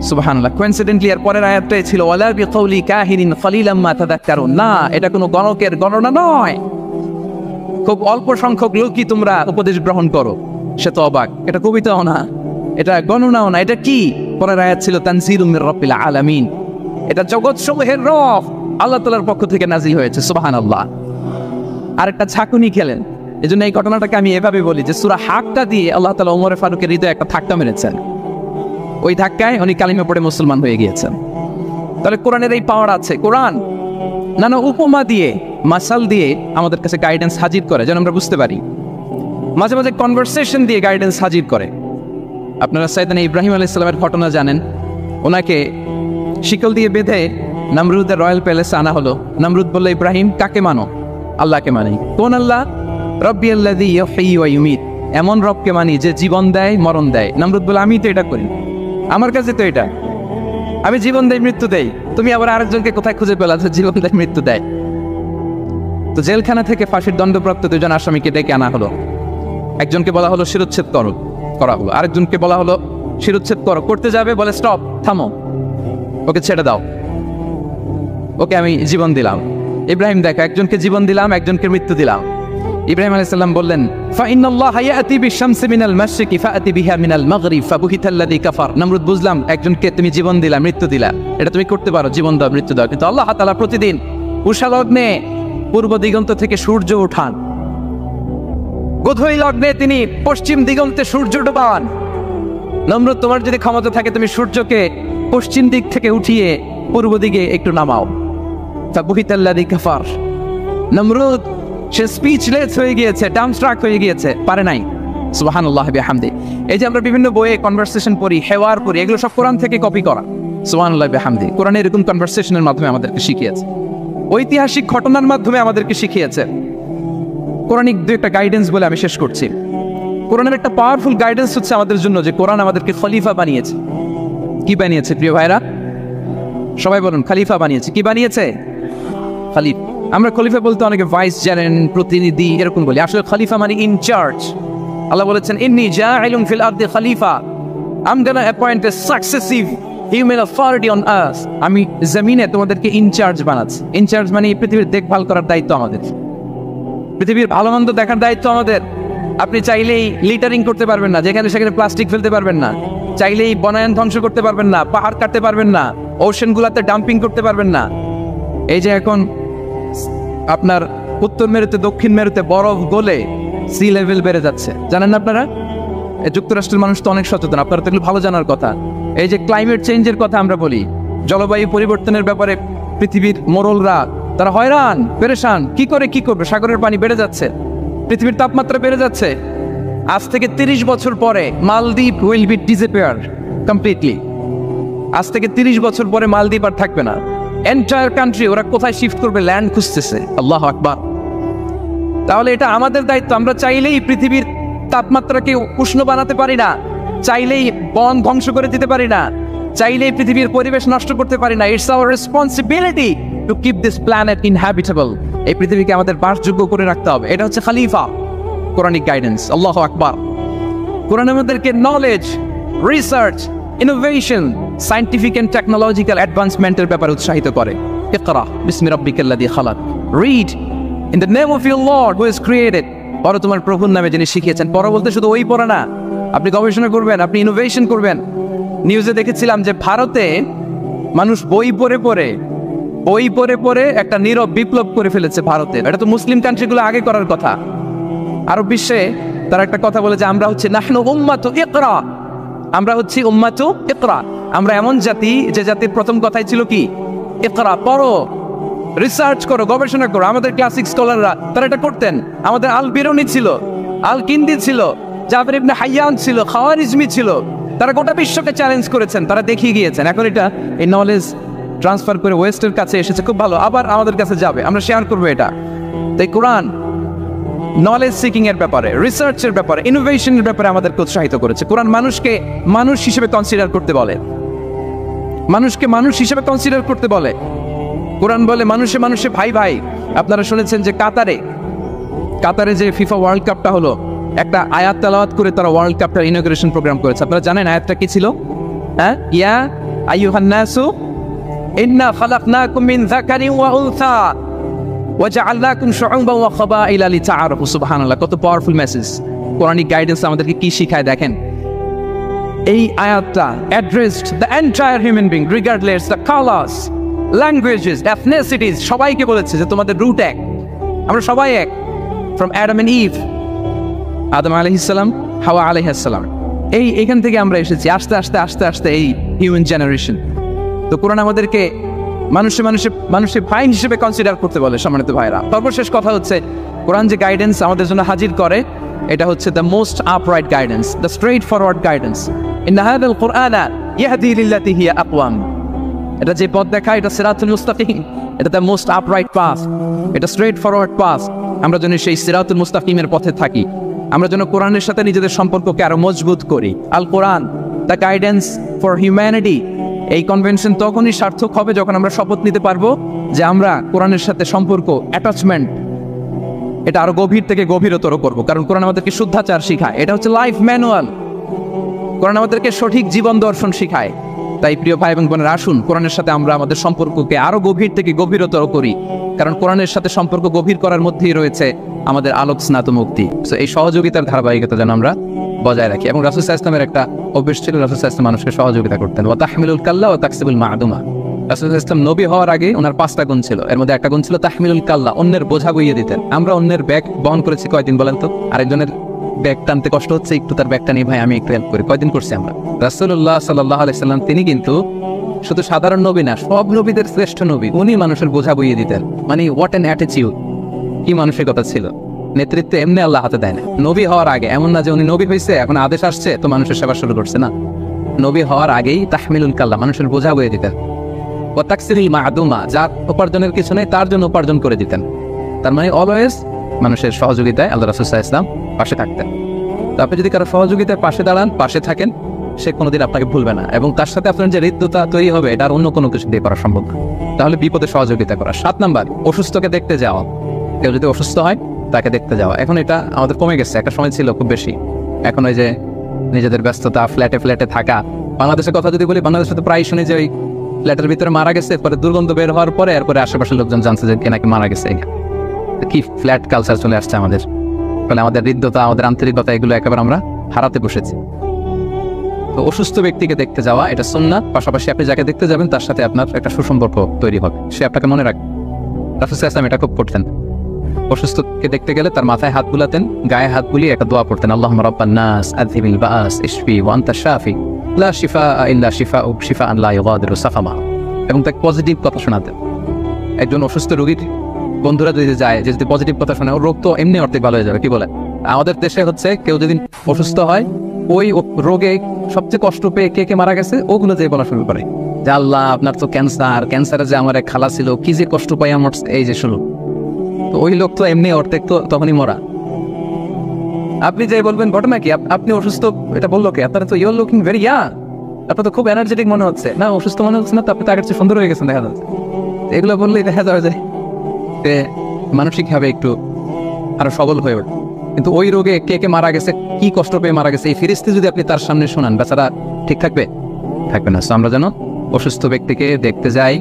সুবহানাল্লাহ। কোইন্সিডেন্টলি এর পরের আয়াতটাই ছিল ওয়ালা বিকাউলি কাহিরিন কলিলাম মা তাযাক্কারুন। না, এটা কোনো গণকের গণনা নয়, খুব অল্প সংখ্যক লোকই তোমরা উপদেশ গ্রহণ করো। সে তো অবাক, এটা কবিতাও না, এটা গণনাও না, এটা কি? পরের আয়াত ছিল তানজিলুম মির রাব্বিল আলামিন। এটা জগৎ সমূহের রব আল্লাহ তাআলার পক্ষ থেকে নাযিল হয়েছে। সুবহানাল্লাহ। আরেকটা ঝাঁকুনি খেলেন। এজন্য এই ঘটনাটাকে আমি এভাবে বলি যে সূরা হাক্কা দিয়ে আল্লাহ তাআলা ওমর ফারুকের হৃদয়ে একটা ধাক্কা মেরেছেন। ওই ধাক্কায় উনি কালিমা পড়ে মুসলমান হয়ে গিয়েছেন। তাহলে কোরআনের এই পাওয়ার আছে। কোরআন নানা উপমা দিয়ে, মাসাল দিয়ে আমাদের কাছে গাইডেন্স হাজির করে যেন আমরা বুঝতে পারি। মাঝে মাঝে কনভারসেশন দিয়ে গাইডেন্স হাজির করে। আপনারা সাইয়েদনা ইব্রাহিম আলাইহিস সালামের ঘটনা জানেন। ওনাকে শিকল দিয়ে বেঁধে নমরুদের রয়্যাল প্যালেসে আনা হলো। নমরুদ বলল, ইব্রাহিম কাকে মানো? আল্লাহকে মানি। কোন আল্লাহ? রব্বি আল্লাযী ইউহয়ী ওয়া ইউমীত। এমন রবকে মানি যে জীবন দেয় মরণ দেয়। নমরুদ বলে আমি তো এটা করি, আমার কাছে তো এটা, আমি জীবন দেয় মৃত্যু দেয়, তুমি আবার আরেকজনকে কোথায় খুঁজে পেলা যে জীবন দেয় মৃত্যু দেয়? তো জেলখানা থেকে ফাঁসির দণ্ডপ্রাপ্ত দুজন আসামিকে ডেকে আনা হলো। একজনকে বলা হলো শিরোচ্ছেদ করা হলো, আরেকজনকে বলা হলো শিরোচ্ছেদ করতে যাবে, বলে স্টপ, থামো, ওকে ছেড়ে দাও, ওকে আমি জীবন দিলাম। ইব্রাহিম দেখো, একজনকে জীবন দিলাম, একজনকে মৃত্যু দিলাম। ইব্রাহিম আলাইহিস সালাম বললেন ফাইনাল্লাহা ইয়াতি বিশ-শামসি মিনাল মাশরিকি ফাআতি বিহা মিনাল মাগরিব ফাবুহিতাল্লাযী কাফার। নমরুদ বুঝলাম, একজনকে তুমি জীবন দিলা, মৃত্যু দিলা, এটা তুমি করতে পারো, জীবন দাও মৃত্যু দাও, কিন্তু আল্লাহ তাআলা প্রতিদিন উষা লগ্নে পূর্ব দিগন্ত থেকে সূর্য ওঠান, গোধূলি লগ্নে তিনি পশ্চিম দিগন্তে সূর্য ডোবান। নমরুদ, তোমার যদি ক্ষমতা থাকে তুমি সূর্যকে পশ্চিম দিক থেকে উঠিয়ে পূর্ব দিকে একটু নামাও। ফাবুহিতাল্লাযী কাফার। নমরুদ সে স্পিচলেস হয়ে গিয়েছে, ডামস্ট্রাক হয়ে গিয়েছে, পারে নাই। সুবহানাল্লাহ বিহামদি। এই যে আমরা বিভিন্ন বইয়ে কনভারসেশন পড়ি, হেওয়ার পড়ি, এগুলো সব কোরআন থেকে কপি করা। সুবহানাল্লাহ বিহামদি। কোরআন এরকম কনভারসেশনের মাধ্যমে আমাদেরকে শিখিয়েছে, ঐতিহাসিক ঘটনার মাধ্যমে আমাদেরকে শিখিয়েছে। কোরআনিক দুই একটা গাইডেন্স বলে আমি শেষ করছি। কোরআনের একটা পাওয়ারফুল গাইডেন্স হচ্ছে আমাদের জন্য যে কোরআন আমাদেরকে খলিফা বানিয়েছে। কি বানিয়েছে প্রিয় ভাইরা? সবাই বলুন, খলিফা বানিয়েছে। কি বানিয়েছে? খলিফা। আমরা খলিফা বলতে অনেকে ভাইস চেয়ারম্যান, প্রতিনিধি এরকম বলি, আসলে খলিফা মানে ইনচার্জ। আল্লাহ বলেছেন ইন্নী জাইলুন ফিল আরদি খলিফা, I am gonna appoint a successive human authority on earth. আমি জমিনে তোমাদেরকে ইনচার্জ বানাচ্ছি। ইনচার্জ মানে পৃথিবীর দেখভাল করার দায়িত্ব আমাদের, পৃথিবীর ভালো মন্দ দেখার দায়িত্ব আমাদের। আপনি চাইলেই লিটারিং করতে পারবেন না, যেখানে সেখানে প্লাস্টিক ফেলতে পারবেন না, চাইলেই বনায়ন ধ্বংস করতে পারবেন না, পাহাড় কাটতে পারবেন না, ওশেনগুলোতে ডাম্পিং করতে পারবেন না। এই যে এখন আপনার উত্তর মেরুতে দক্ষিণ মেরুতে বরফ গলে সি লেভেল বেড়ে যাচ্ছে, জানেন না আপনারা? যুক্তরাষ্ট্রের মানুষ তো অনেক সচেতন, আপনারা তো এগুলো ভালো জানার কথা। এই যে ক্লাইমেট চেঞ্জের কথা আমরা বলি, জলবায়ু পরিবর্তনের ব্যাপারে পৃথিবীর মোড়লরা তারা হয়রান পেরেশান, কি করবে? সাগরের পানি বেড়ে যাচ্ছে, পৃথিবীর তাপমাত্রা বেড়ে যাচ্ছে। আজ থেকে 30 বছর পরে মালদ্বীপ উইল বি ডিসঅ্যাপিয়ার কমপ্লিটলি। আজ থেকে 30 বছর পরে মালদ্বীপ আর থাকবে না। এন্টায়ার কান্ট্রি ওরা কোথায় শিফট করবে, ল্যান্ড খুঁজতেছে। আল্লাহু আকবার। তাহলে এটা আমাদের দায়িত্ব। আমরা চাইলেই পৃথিবীর তাপমাত্রাকে উষ্ণ বানাতে পারি না, চাইলেই বন ধ্বংস করে দিতে পারি না, চাইলেই পৃথিবীর পরিবেশ নষ্ট করতে পারি না। It's our responsibility to keep this planet inhabitable. এই পৃথিবীকে আমাদের বাসযোগ্য করে রাখতে হবে। এটা হচ্ছে খলিফা, কোরআনিক গাইডেন্স। আল্লাহু আকবার। কোরআন আমাদেরকে knowledge, research, innovation, scientific and technological অ্যাডভান্সমেন্টের ব্যাপারে উৎসাহিত করে। ইকরা বিসমি রাব্বিকাল্লাযী খালাক। Read in the name of your lord who has created. পড়ো তোমার প্রভুর নামে যিনি শিখিয়েছেন। পড়ো বলতে শুধু ওই পড়া না, আপনি গবেষণা করবেন, আপনি ইনোভেশন করবেন। নিউজে দেখেছিলাম যে ভারতে মানুষ বই পড়ে পড়ে একটা নীরব বিপ্লব করে ফেলেছে ভারতে। এটা তো মুসলিম কান্ট্রিগুলো আগে করার কথা। আরব বিশ্বে তারা একটা কথা বলে যে আমরা হচ্ছে নাহনু উম্মাতু ইকরা, আমরা হচ্ছি উম্মাতু ইকরা। আমরা এমন জাতি যে জাতির প্রথম কথাই ছিল কি? ইকরা, পড়ো, রিসার্চ করো, গবেষণা করো। আমাদের ক্লাসিক স্কলাররা তারা এটা করতেন। আমাদের আল বিরুনি ছিল, আল কিন্দি ছিল, জাবের ইবনে হাইয়ান ছিল, খাওয়ারিজমি ছিল। তারা গোটা বিশ্বকে চ্যালেঞ্জ করেছেন, তারা দেখিয়ে গিয়েছেন। এখন এটা এই নলেজ ট্রান্সফার করে ওয়েস্টের কাছে এসেছে, খুব ভালো, আবার আমাদের কাছে যাবে, আমরা শেয়ার করবো এটা। তাই কোরআন নলেজ সিকিং এর ব্যাপারে, রিসার্চের ব্যাপারে, ইনোভেশনের ব্যাপারে আমাদেরকে উৎসাহিত করেছে। কোরআন মানুষকে মানুষ হিসেবে কনসিডার করতে বলে, মানুষকে মানুষ হিসেবে কনসিডার করতে বলে। কোরআন বলে মানুষে মানুষে ভাই ভাই। আপনারা শুনেছেন যে কাতারে যে ফিফা ওয়ার্ল্ড কাপটা হলো, একটা আয়াত তেলাওয়াত করে তারা ওয়ার্ল্ড কাপটার ইনগ্রেশন প্রোগ্রাম করেছে। আপনারা জানেন আয়াতটা কি ছিল? হ্যাঁ, ইয়া আইয়ুহান নাসু ইন্না খালাকনাকুম মিন যাকারিন ওয়া উনসা ওয়া জাআলনাকুম শুউবান ওয়া ক্বাবাইলা লিতাআরাফু। সুবহানাল্লাহ, কত পাওয়ারফুল মেসেজ। কোরআনিক গাইডেন্স আমাদেরকে কি শিখায় দেখেন। এই আয়াতটা addressed the entire human being regardless the colours, languages, এথনিসিটিস। সবাইকে বলেছে যে তোমাদের রুট এক, আমরা সবাই এক। ফ্রম অ্যাডাম এন্ড ইভ, আদম আলাইহিস সালাম, হাওয়া আলাইহিস সালাম, এইখান থেকে আমরা এসেছি। আস্তে আস্তে আস্তে আস্তে এই হিউম্যান জেনারেশন। তো কোরআন আমাদেরকে মানুষের ভাই হিসেবে কনসিডার করতে বলে। সম্মানিত ভাইরা, সর্বশেষ কথা হচ্ছে কোরআন যে গাইডেন্স আমাদের জন্য হাজির করে, এটা হচ্ছে the most upright guidance, the straight forward guidance. ইন্না হাযাল কুরআনা ইয়াহদি লিল্লাতী হিয়া আকওয়াম। এটা যে পথ দেখায়, এটা সিরাতুল মুস্তাকিম, এটা দ্য মোস্ট আপরাইট পাথ, এটা স্ট্রেইট ফরওয়ার্ড পাথ। আমরা যেন সেই সিরাতুল মুস্তাকিমের পথে থাকি। আমরা যেন কোরআনের সাথে নিজেদের সম্পর্ককে আরো মজবুত করি। আল কোরআন দ্য গাইডেন্স ফর হিউম্যানিটি, এই কনভেনশন তখনই সার্থক হবে যখন আমরা শপথ নিতে পারবো যে আমরা কোরআনের সাথে সম্পর্ক, অ্যাটাচমেন্ট, এটা আরো গভীর থেকে গভীরতর করবো। কারণ কোরআন আমাদেরকে শুদ্ধাচার শিখায়, এটা হচ্ছে লাইফ ম্যানুয়াল। কোরআন আমাদেরকে সঠিক জীবন দর্শন শিখায়। তাই প্রিয় ভাই এবং বোনেরা, আসুন কোরআনের সাথে আমরা আমাদের সম্পর্ককে আরো গভীর থেকে গভীরতর করি। কারণ কোরআনের সাথে সম্পর্ক গভীর করার মধ্যেই রয়েছে আমাদের আলোক স্নাত মুক্তি। সো এই সহযোগিতার ধারাবাহিকতা যেন আমরা বজায় রাখি। এবং রাসূল সাল্লাল্লাহু আলাইহি ওয়াসাল্লামের একটা অভ্যাস ছিল, রাসূল সাল্লাল্লাহু আলাইহি ওয়াসাল্লাম মানুষকে সহযোগিতা করতেন। ওয়া তাহমিলুল কাল্লা ওয়া তাকসিবুল মা'দুমা। রাসূল সাল্লাল্লাহু আলাইহি ওয়াসাল্লাম নবী হওয়ার আগে ওনার 5টা গুণ ছিল। এর মধ্যে একটা গুণ ছিল তাহমিলুল কাল্লা, অন্যের বোঝা বইয়ে দিতেন। আমরা অন্যের ব্যাগ বহন করেছি কয়দিন বলেন তো? আরেকজনের ব্যাগ টানতে কষ্ট হচ্ছে, একটু তার ব্যাগটা নিয়ে ভাই আমি একটু হেল্প করি, কয়দিন করছি আমরা? রাসূলুল্লাহ সাল্লাল্লাহু আলাইহি ওয়াসাল্লাম তিনি কিন্তু শুধু সাধারণ নবী না, সব নবীদের শ্রেষ্ঠ নবী। উনি মানুষের বোঝা বইয়ে দিতেন। মানে হোয়াট অ্যান অ্যাটিটিউড, কি মানসিকতা ছিল! নেতৃত্বে এমনি আল্লাহ হাতে দেয় না। নবী হওয়ার আগে এমন না যে উনি নবী হয়েছে এখন আদেশ আসছে তো মানুষের সেবা শুরু করছে, না। নবী হওয়ার আগেই তাহমিলুল কাল্লা, মানুষের বোঝা বইয়ে দিতেন। ওয়া তাকসিরুল মা'দুমা, যার উপার্জনের কিছু নেই তার জন্য উপার্জন করে দিতেন। তার মানে অলওয়েজ মানুষের সহযোগিতায় আল্লাহ রাসূল সাল্লাল্লাহু আলাইহি ওয়াসাল্লাম পাশে থাকতেন। তো আপনি যদি কারো সহযোগিতায় পাশে দাঁড়ান, পাশে থাকেন, সে কোনোদিন আপনাকে ভুলবে না। এবং তার সাথে আপনার যে হৃদ্যতা তৈরি হবে এটা আর অন্য কোনো কিছু দিয়ে করা সম্ভব না। তাহলে বিপদে সহযোগিতা করা। 7 নাম্বার, অসুস্থকে দেখতে যাওয়া। কেউ যদি অসুস্থ হয় তাকে দেখতে যাওয়া। এখন এটা আমাদের কমে গেছে, একটা সময় ছিল খুব বেশি। এখন ওই যে নিজেদের ব্যস্ততা, ফ্ল্যাটে ফ্ল্যাটে থাকা। বাংলাদেশের কথা যদি বলি, বাংলাদেশে তো প্রায় শুনি যে ওই ফ্ল্যাটের ভিতরে মারা গেছে, পরে দুর্গন্ধ বের হওয়ার পরে এরপরে আশেপাশের লোকজন জানছে যে কে নাকি মারা গেছে। কি ফ্ল্যাট কালচার চলে আসছে আমাদের। ফলে আমাদের হৃদ্যতা, আমাদের আন্তরিকতা এগুলো একেবারে আমরা হারাতে বসেছি। তো অসুস্থ ব্যক্তিকে দেখতে যাওয়া এটা সুন্নাত। পাশাপাশি আপনি যাকে দেখতে যাবেন তার সাথে আপনার একটা সুসম্পর্ক তৈরি হবে, সে আপনাকে মনে রাখবে। রাসূল সাল্লাল্লাহু আলাইহি ওয়াসাল্লাম এটা খুব করতেন। অসুস্থকে দেখতে গেলে তার মাথায় হাত বুলাতেন, গায়ে হাত বুলিয়ে একটা দোয়া পড়তেন, আল্লাহুম্মা রাব্বান নাস আযহিবিল বাআস ইশফি ওয়া আনতা শাফি লা শিফা ইল্লা শিফাউক শিফাআন লা ইউগাদিরু সাকামা। এবং তাকে পজিটিভ কথা শোনাতেন। একজন অসুস্থ রোগীর বন্ধুরা যদি যায়, যে যদি পজিটিভ কথা শোনে, ওর রোগ তো এমনি অর্ধেক ভালো হয়ে যাবে। কি বলেন? আমাদের দেশে হচ্ছে কেউ যদি অসুস্থ হয়, ওই রোগে সবচেয়ে কষ্ট পেয়ে কে কে মারা গেছে ওগুলো যে বলা শুরু করে যে আল্লাহ আপনার তো ক্যান্সার, ক্যান্সারে যে আমার এক খালা ছিল, কি যে কষ্ট পাই আমার, এই যে শুরু। তো ওই লোক তো এমনি অর্ধেক তো তখনই মরা। আপনি যে বলবেন ঘটনা কি, আপনি অসুস্থ এটা বললো কে? আপনারা তো ইউর লুকিং ভেরি ইয়াং, আপনার তো খুব এনার্জেটিক মনে হচ্ছে। না, অসুস্থ মনে হচ্ছে না তো, আপনি তো আগের চেয়ে সুন্দর হয়ে গেছেন দেখা যাচ্ছে। এগুলো বললেই দেখা যাবে যে মানসিকভাবে একটু আরো সবল হয়ে ওঠে। কিন্তু ওই রোগে কে কে মারা গেছে, কি কষ্ট পেয়ে মারা গেছে, এই ফিরিস্তি যদি আপনি তার সামনে শোনান, বেচারা ঠিক থাকবে? থাকবে না। সো আমরা যেন অসুস্থ ব্যক্তিকে দেখতে যাই,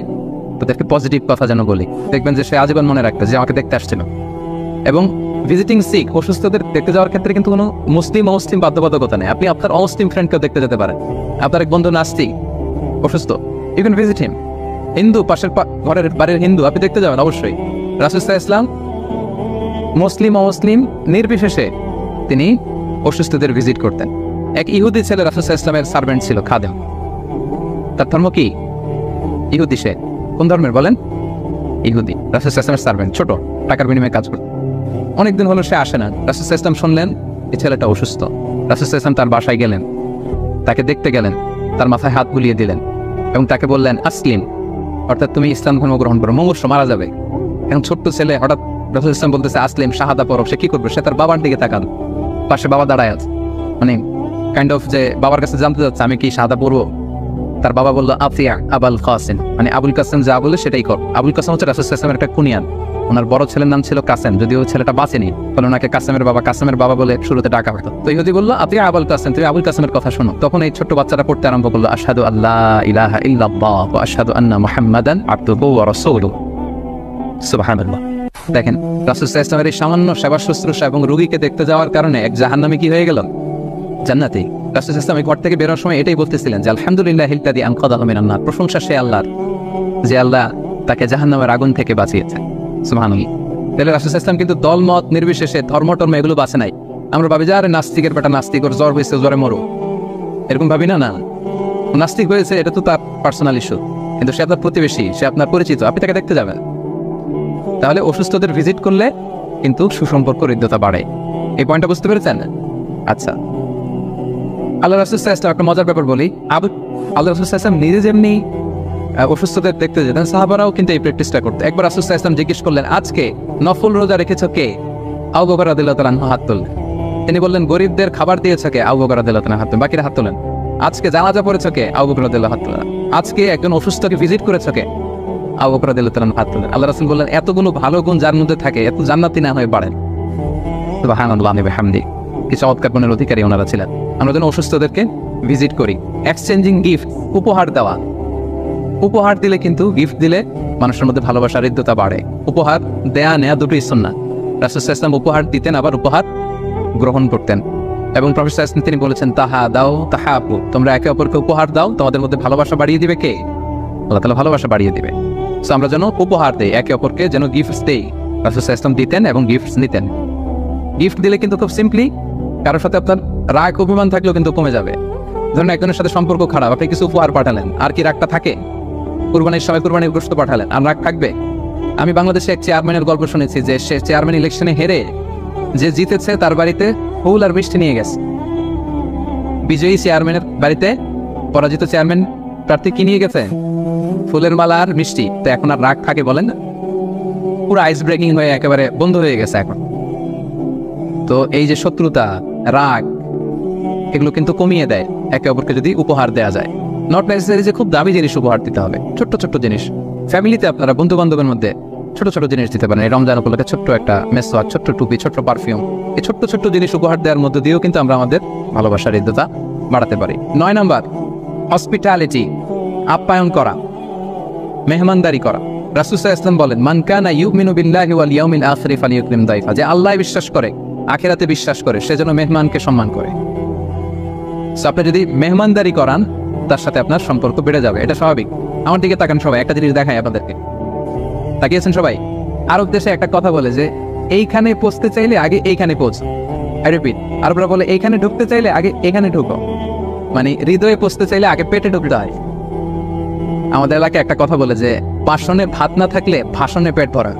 তাদেরকে পজিটিভ কথা যেন বলি। দেখবেন যে সে আজীবন মনে রাখবে যে আমাকে দেখতে আসছিল। এবং ভিজিটিং সিক, অসুস্থদের দেখতে যাওয়ার ক্ষেত্রে কিন্তু কোনো মুসলিম বাধ্যবাধকতা নেই। আপনি আপনার অমুসলিম ফ্রেন্ডকেও দেখতে যেতে পারেন। আপনার এক বন্ধু নাস্তিক, অসুস্থ, ইউ ক্যান ভিজিট হিম। হিন্দু, পাশের ঘরের বাড়ির হিন্দু, আপনি দেখতে যাবেন অবশ্যই। রাসূল সাল্লাল্লাহু আলাইহি ওয়াসাল্লাম মুসলিম অমুসলিম নির্বিশেষে তিনি অসুস্থদের ভিজিট করতেন। এক ইহুদি ছেলে রাসূল সাল্লাল্লাহু আলাইহি ওয়াসাল্লামের সার্ভেন্ট ছিল, খাদেম। তার ধর্ম কি? ইহুদি। সে কোন ধর্মের বলেন? ইহুদি। রাসূল সাল্লাল্লাহু আলাইহি ওয়াসাল্লামের সার্ভেন্ট, ছোট, টাকার বিনিময়ে কাজ করত। অনেকদিন হলো সে আসে না। রাসূল সাল্লাল্লাহু আলাইহি ওয়াসাল্লাম শুনলেন এই ছেলেটা অসুস্থ। রাসূল সাল্লাল্লাহু আলাইহি ওয়াসাল্লাম তার বাসায় গেলেন, তাকে দেখতে গেলেন, তার মাথায় হাত বুলিয়ে দিলেন এবং তাকে বললেন আসলিম, অর্থাৎ তুমি ইসলাম ধর্ম গ্রহণ করো, মুমূর্ষু মারা যাবে। এখন ছোট্ট ছেলে, হঠাৎ রাসূল সাল্লাল্লাহু আলাইহি ওয়াসাল্লাম বলতেছে আসলিম, শাহাদা পড়ো। সে কি করবে? সে তার বাবার দিকে তাকাল, পাশে বাবা দাঁড়ায় আছে, মানে কাইন্ড অফ যে বাবার কাছে জানতে যাচ্ছে আমি কি শাহাদা পড়বো। তার বাবা বললো আতিয়া আবুল কাসেম, মানে আবুল কাসেম যা বলে সেটাই কর। আবুল কাসেম হচ্ছে রাসূল সাল্লাল্লাহু আলাইহি ওয়াসাল্লামের একটা কুনিয়ান। ওনার বড় ছেলের নাম ছিল কাসেম, যদিও ছেলেটা বাঁচেনি, ফলে ওনাকে কাসেমের বাবা বলে শুরুতে ডাকা হতো। তো ইহুদি বললো আতিয়া আবুল কাসেম, তুমি আবুল কাসেমের কথা শোনো। তখন এই ছোট্ট বাচ্চাটা পড়তে আরম্ভ করলো আশহাদু আল্লা ইলাহা ইল্লাল্লাহ ওয়া আশহাদু আন্না মুহাম্মাদান আবদুহু ওয়া রাসূলুহু। সুবহানাল্লাহ। দেখেন রাসূল সাল্লাল্লাহু আলাইহি ওয়াসাল্লামের এই সামান্য সেবা শুশ্রূষা এবং রোগীকে দেখতে যাওয়ার কারণে এক জাহান্নামী কি হয়ে গেল? জান্নাতি। রাসূল সাল্লাল্লাহু আলাইহি ওয়াসাল্লাম ঘর থেকে বেরোনোর সময় এটাই বলতেছিলেন যে আলহামদুলিল্লাহিল্লাযী আনকাযাহু মিনান নার, প্রশংসা সে আল্লাহর যে আল্লাহ তাকে জাহান্নামের আগুন থেকে বাঁচিয়েছেন। সুবহানাল্লাহ। তাহলে রাসূল সাল্লাল্লাহু আলাইহি ওয়াসাল্লাম কিন্তু দলমত নির্বিশেষে, ধর্ম এগুলো বাঁচে নাই। আমরা ভাবি যে আরে নাস্তিকের বেটা নাস্তিক, ওর জ্বর হয়েছে জ্বরে মরো, এরকম ভাবি না। না, নাস্তিক হয়েছে এটা তো তার পার্সোনাল ইস্যু, কিন্তু সে আপনার প্রতিবেশী, সে আপনার পরিচিত, আপনি তাকে দেখতে যাবেন। তাহলে অসুস্থদের ভিজিট করলে কিন্তু সুসম্পর্ক, হৃদ্যতা বাড়ে। এই পয়েন্টটা বুঝতে পেরেছেন? আচ্ছা, আল্লাহ রাসূল সাল্লাল্লাহু আলাইহি ওয়াসাল্লাম একটা মজার ব্যাপার বলি। আল্লাহ রাসূল সাল্লাল্লাহু আলাইহি ওয়াসাল্লাম নিজে যেমনি অসুস্থদের দেখতে যেতেন, সাহাবারাও কিন্তু এই প্র্যাকটিসটা করতেন। একবার রাসূল সাল্লাল্লাহু আলাইহি ওয়াসাল্লাম জিজ্ঞেস করলেন আজকে নফল রোজা রেখেছো কে? আবু বকর রাদিয়াল্লাহু তাআলা আনহু হাত তুললেন। তিনি বললেন, গরিবদের খাবার দিয়েছে কে? আবু বকর রাদিয়াল্লাহু তাআলা হাত তোলেন, বাকিরা হাত তোলেন। আজকে জানাজা পড়েছে কে? আবু বকর রাদিয়াল্লাহু হাত তোলেন। আজকে একজন অসুস্থকে ভিজিট করেছে কে? আবু বকর রাদিয়াল্লাহু তাআলা হাত তোলেন। আল্লাহ রাসূল বললেন, এতগুলো ভালো গুণ যার মধ্যে থাকে, এত জান্নাতি না হয়ে পারেন। সুবহানাল্লাহি ওয়া বিহামদিহি। কি চমৎকার গুণের অধিকারী ওনারা ছিলেন। আমরা যেন অসুস্থদেরকে ভিজিট করি। এক্সচেঞ্জিং গিফট, উপহার দেওয়া। উপহার দিলে কিন্তু, গিফট দিলে মানুষের মধ্যে ভালোবাসার হৃদ্যতা বাড়ে। উপহার দেয়া নেয়া দুটোই সুন্নাহ। রাসূল সাল্লাল্লাহু আলাইহি ওয়াসাল্লাম উপহার দিতেন, আবার উপহার গ্রহণ করতেন। এবং প্রফেসর সাল্লাল্লাহু আলাইহি ওয়াসাল্লাম তিনি বলেছেন, তাহা দাও তাহাবু, তোমরা একে অপরকে উপহার দাও, তোমাদের মধ্যে ভালোবাসা বাড়িয়ে দিবে কে? আল্লাহ তাআলা ভালোবাসা বাড়িয়ে দিবে। সো আমরা যেন উপহার দেই একে অপরকে, যেন গিফটস দেই। রাসূল সাল্লাল্লাহু আলাইহি ওয়াসাল্লাম দিতেন এবং গিফটস নিতেন। গিফট দিলে কিন্তু খুব সিম্পলি, কারোর সাথে আপনার রাগ অভিমান থাকলেও কিন্তু কমে যাবে। ধরুন একজনের সাথে সম্পর্ক খারাপ, আপনি কিছু উপহার পাঠালেন, আর কি রাগটা থাকে? কুরবানির সময় কুরবানির গোশত পাঠালেন, আর রাগ থাকবে? আমি বাংলাদেশে এক চেয়ারম্যানের গল্প শুনেছি যে সে চেয়ারম্যান ইলেকশনে হেরে যে জিতেছে তার বাড়িতে ফুল আর মিষ্টি নিয়ে গেছে। বিজয়ী চেয়ারম্যানের বাড়িতে পরাজিত চেয়ারম্যান প্রার্থী কি নিয়ে গেছে? ফুলের মালা আর মিষ্টি। তো এখন আর রাগ থাকে বলেন না? পুরো আইস ব্রেকিং হয়ে একেবারে বন্ধ হয়ে গেছে এখন। তো এই যে শত্রুতা, রাগ, এগুলো কিন্তু কমিয়ে দেয় একে অপরকে যদি উপহার দেওয়া যায়। নট নেসেসারি যে খুব দামি জিনিস উপহার দিতে হবে, ছোট্ট ছোট্ট জিনিস। ফ্যামিলিতে আপনারা বন্ধু বান্ধবের মধ্যে ছোট ছোট জিনিস দিতে পারেন। এই রমজান উপলক্ষে ছোট্ট একটা মেসওয়াক, ছোট্ট টুপি, ছোট্ট পারফিউম, এই ছোট্ট ছোট্ট জিনিস উপহার দেওয়ার মধ্যে দিয়েও কিন্তু আমরা আমাদের ভালোবাসার হৃদ্যতা বাড়াতে পারি। 9 নাম্বার, হসপিটালিটি, আপ্যায়ন করা, মেহমানদারি করা। রাসূল সাল্লাল্লাহু আলাইহি ওয়াসাল্লাম বলেন, মান কানা ইউমিনু বিল্লাহি ওয়াল ইয়াউমিল আখির ফালিয়ুকরিম দাইফা, যে আল্লাহ বিশ্বাস করে, আখিরাতে বিশ্বাস করে, সে যেন মেহমানকে সম্মান করে। সো আপনি যদি মেহমানদারি করান, তার সাথে আপনার সম্পর্ক বেড়ে যাবে, এটা স্বাভাবিক। আমার দিকে তাকান সবাই, একটা জিনিস দেখাই আপনাদেরকে। তাকিয়েছেন সবাই? আরব দেশে একটা কথা বলে যে এইখানে পৌঁছতে চাইলে আগে এইখানে পৌঁছ। আই রিপিট, আরবরা বলে এইখানে ঢুকতে চাইলে আগে এখানে ঢুকো। মানে হৃদয়ে পৌঁছতে চাইলে আগে পেটে ঢুকতে হয়। আমাদের এলাকায় একটা কথা বলে যে পাষণে ভাত না থাকলে ভাষণে পেট ভরা।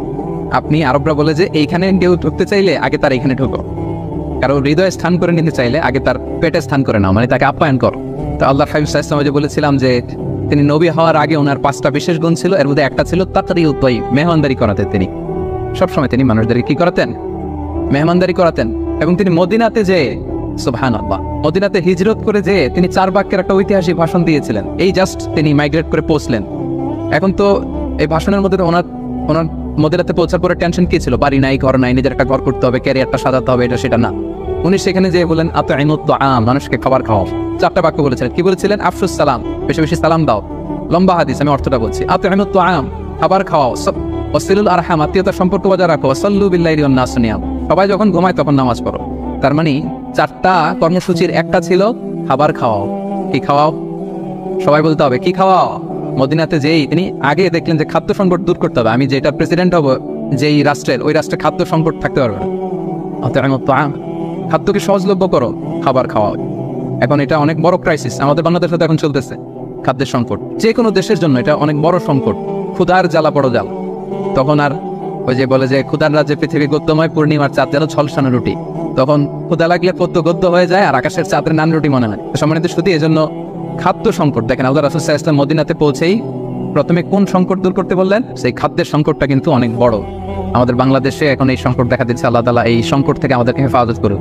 আপনি আরবরা বলে যে এইখানে কেউ ঢুকতে চাইলে আগে তার এইখানে ঢুকো। কারণ হৃদয়ে স্থান করে নিতে চাইলে আগে তার পেটে স্থান করে নাও, মানে তাকে আপ্যায়ন করো। তো আল্লাহ হাবিব সাল্লাল্লাহু আলাইহি ওয়াসাল্লাম যে বলেছিলাম যে তিনি নবী হওয়ার আগে ওনার 5টা বিশেষ গুণ ছিল, এর মধ্যে একটা ছিল তাকরিউত তাইয়িব, মেহমানদারি করাতেন। তিনি সবসময় তিনি মানুষদেরকে কি করাতেন? মেহমানদারি করাতেন। এবং তিনি মদিনাতে যে, সুবহানাল্লাহ, মদিনাতে হিজরত করে যে তিনি 4 বাক্যের একটা ঐতিহাসিক ভাষণ দিয়েছিলেন। এই জাস্ট তিনি মাইগ্রেট করে পৌঁছলেন। এখন তো এই ভাষণের মধ্যে ওনার মদিনাতে পৌঁছার পরে টেনশন কি ছিল? বাড়ি নাই, ঘর নাই, নিজের একটা ঘর করতে হবে, ক্যারিয়ারটা সাজাতে হবে, এটা সেটা না। উনি সেখানে যে বলেন, আতঈমুত তাআম, মানুষকে খাবার খাওয়াও। 4টা বাক্য বলেছিলেন। কি বলেছিলেন? আফসুস সালাম, বেশি বেশি সালাম দাও। লম্বা হাদিস, আমি অর্থটা বলছি। আতঈমুত তাআম, খাবার খাওয়াও। ওয়াসিলুল আরহাম, আত্মীয়তার সম্পর্ক বজায় রাখো। সাল্লু বিল্লাইলি ওয়ান নাসু নিয়াম, সবাই যখন ঘুমায় তখন নামাজ পড়ো। তার মানে 4টা কর্মসূচির একটা ছিল খাবার খাওয়াও। কি খাওয়াও? সবাই বলতে হবে কি খাওয়াও। মদিনাতে যেই তিনি আগে দেখলেন যে খাদ্য সংকট দূর করতে হবে। আমি যেটা প্রেসিডেন্ট হব যেই রাষ্ট্রের, ওই রাষ্ট্রে খাদ্য সংকট থাকতে পারবে না। আতঈমুত তাআম, খাদ্যকে সহজলভ্য করো, খাবার খাওয়াও। এখন এটা অনেক বড় ক্রাইসিস আমাদের বাংলাদেশে এখন চলতেছে, খাদ্যের সংকট। যে কোনো দেশের জন্য এটা অনেক বড় সংকট। ক্ষুধার জ্বালা বড় জ্বালা। তখন আর ওই যে বলে যে ক্ষুধার রাজ্যে পৃথিবী গদ্যময়, পূর্ণিমার চাঁদ যেন ঝলসানো রুটি। তখন ক্ষুধা লাগলে পদ্য গদ্য হয়ে যায়, আর আকাশের চাঁদের নান রুটি মনে হয়। সম্মানিত শুধু এজন্য খাদ্য সংকট দেখেন, আল্লাহ রাসূল সাল্লাল্লাহু আলাইহি ওয়াসাল্লাম মদিনাতে পৌঁছেই প্রথমে কোন সংকট দূর করতে বললেন? সেই খাদ্যের সংকটটা কিন্তু অনেক বড়। আমাদের বাংলাদেশে এখন এই সংকট দেখা দিচ্ছে। আল্লাহ তাআলা এই সংকট থেকে আমাদেরকে হেফাজত করুন।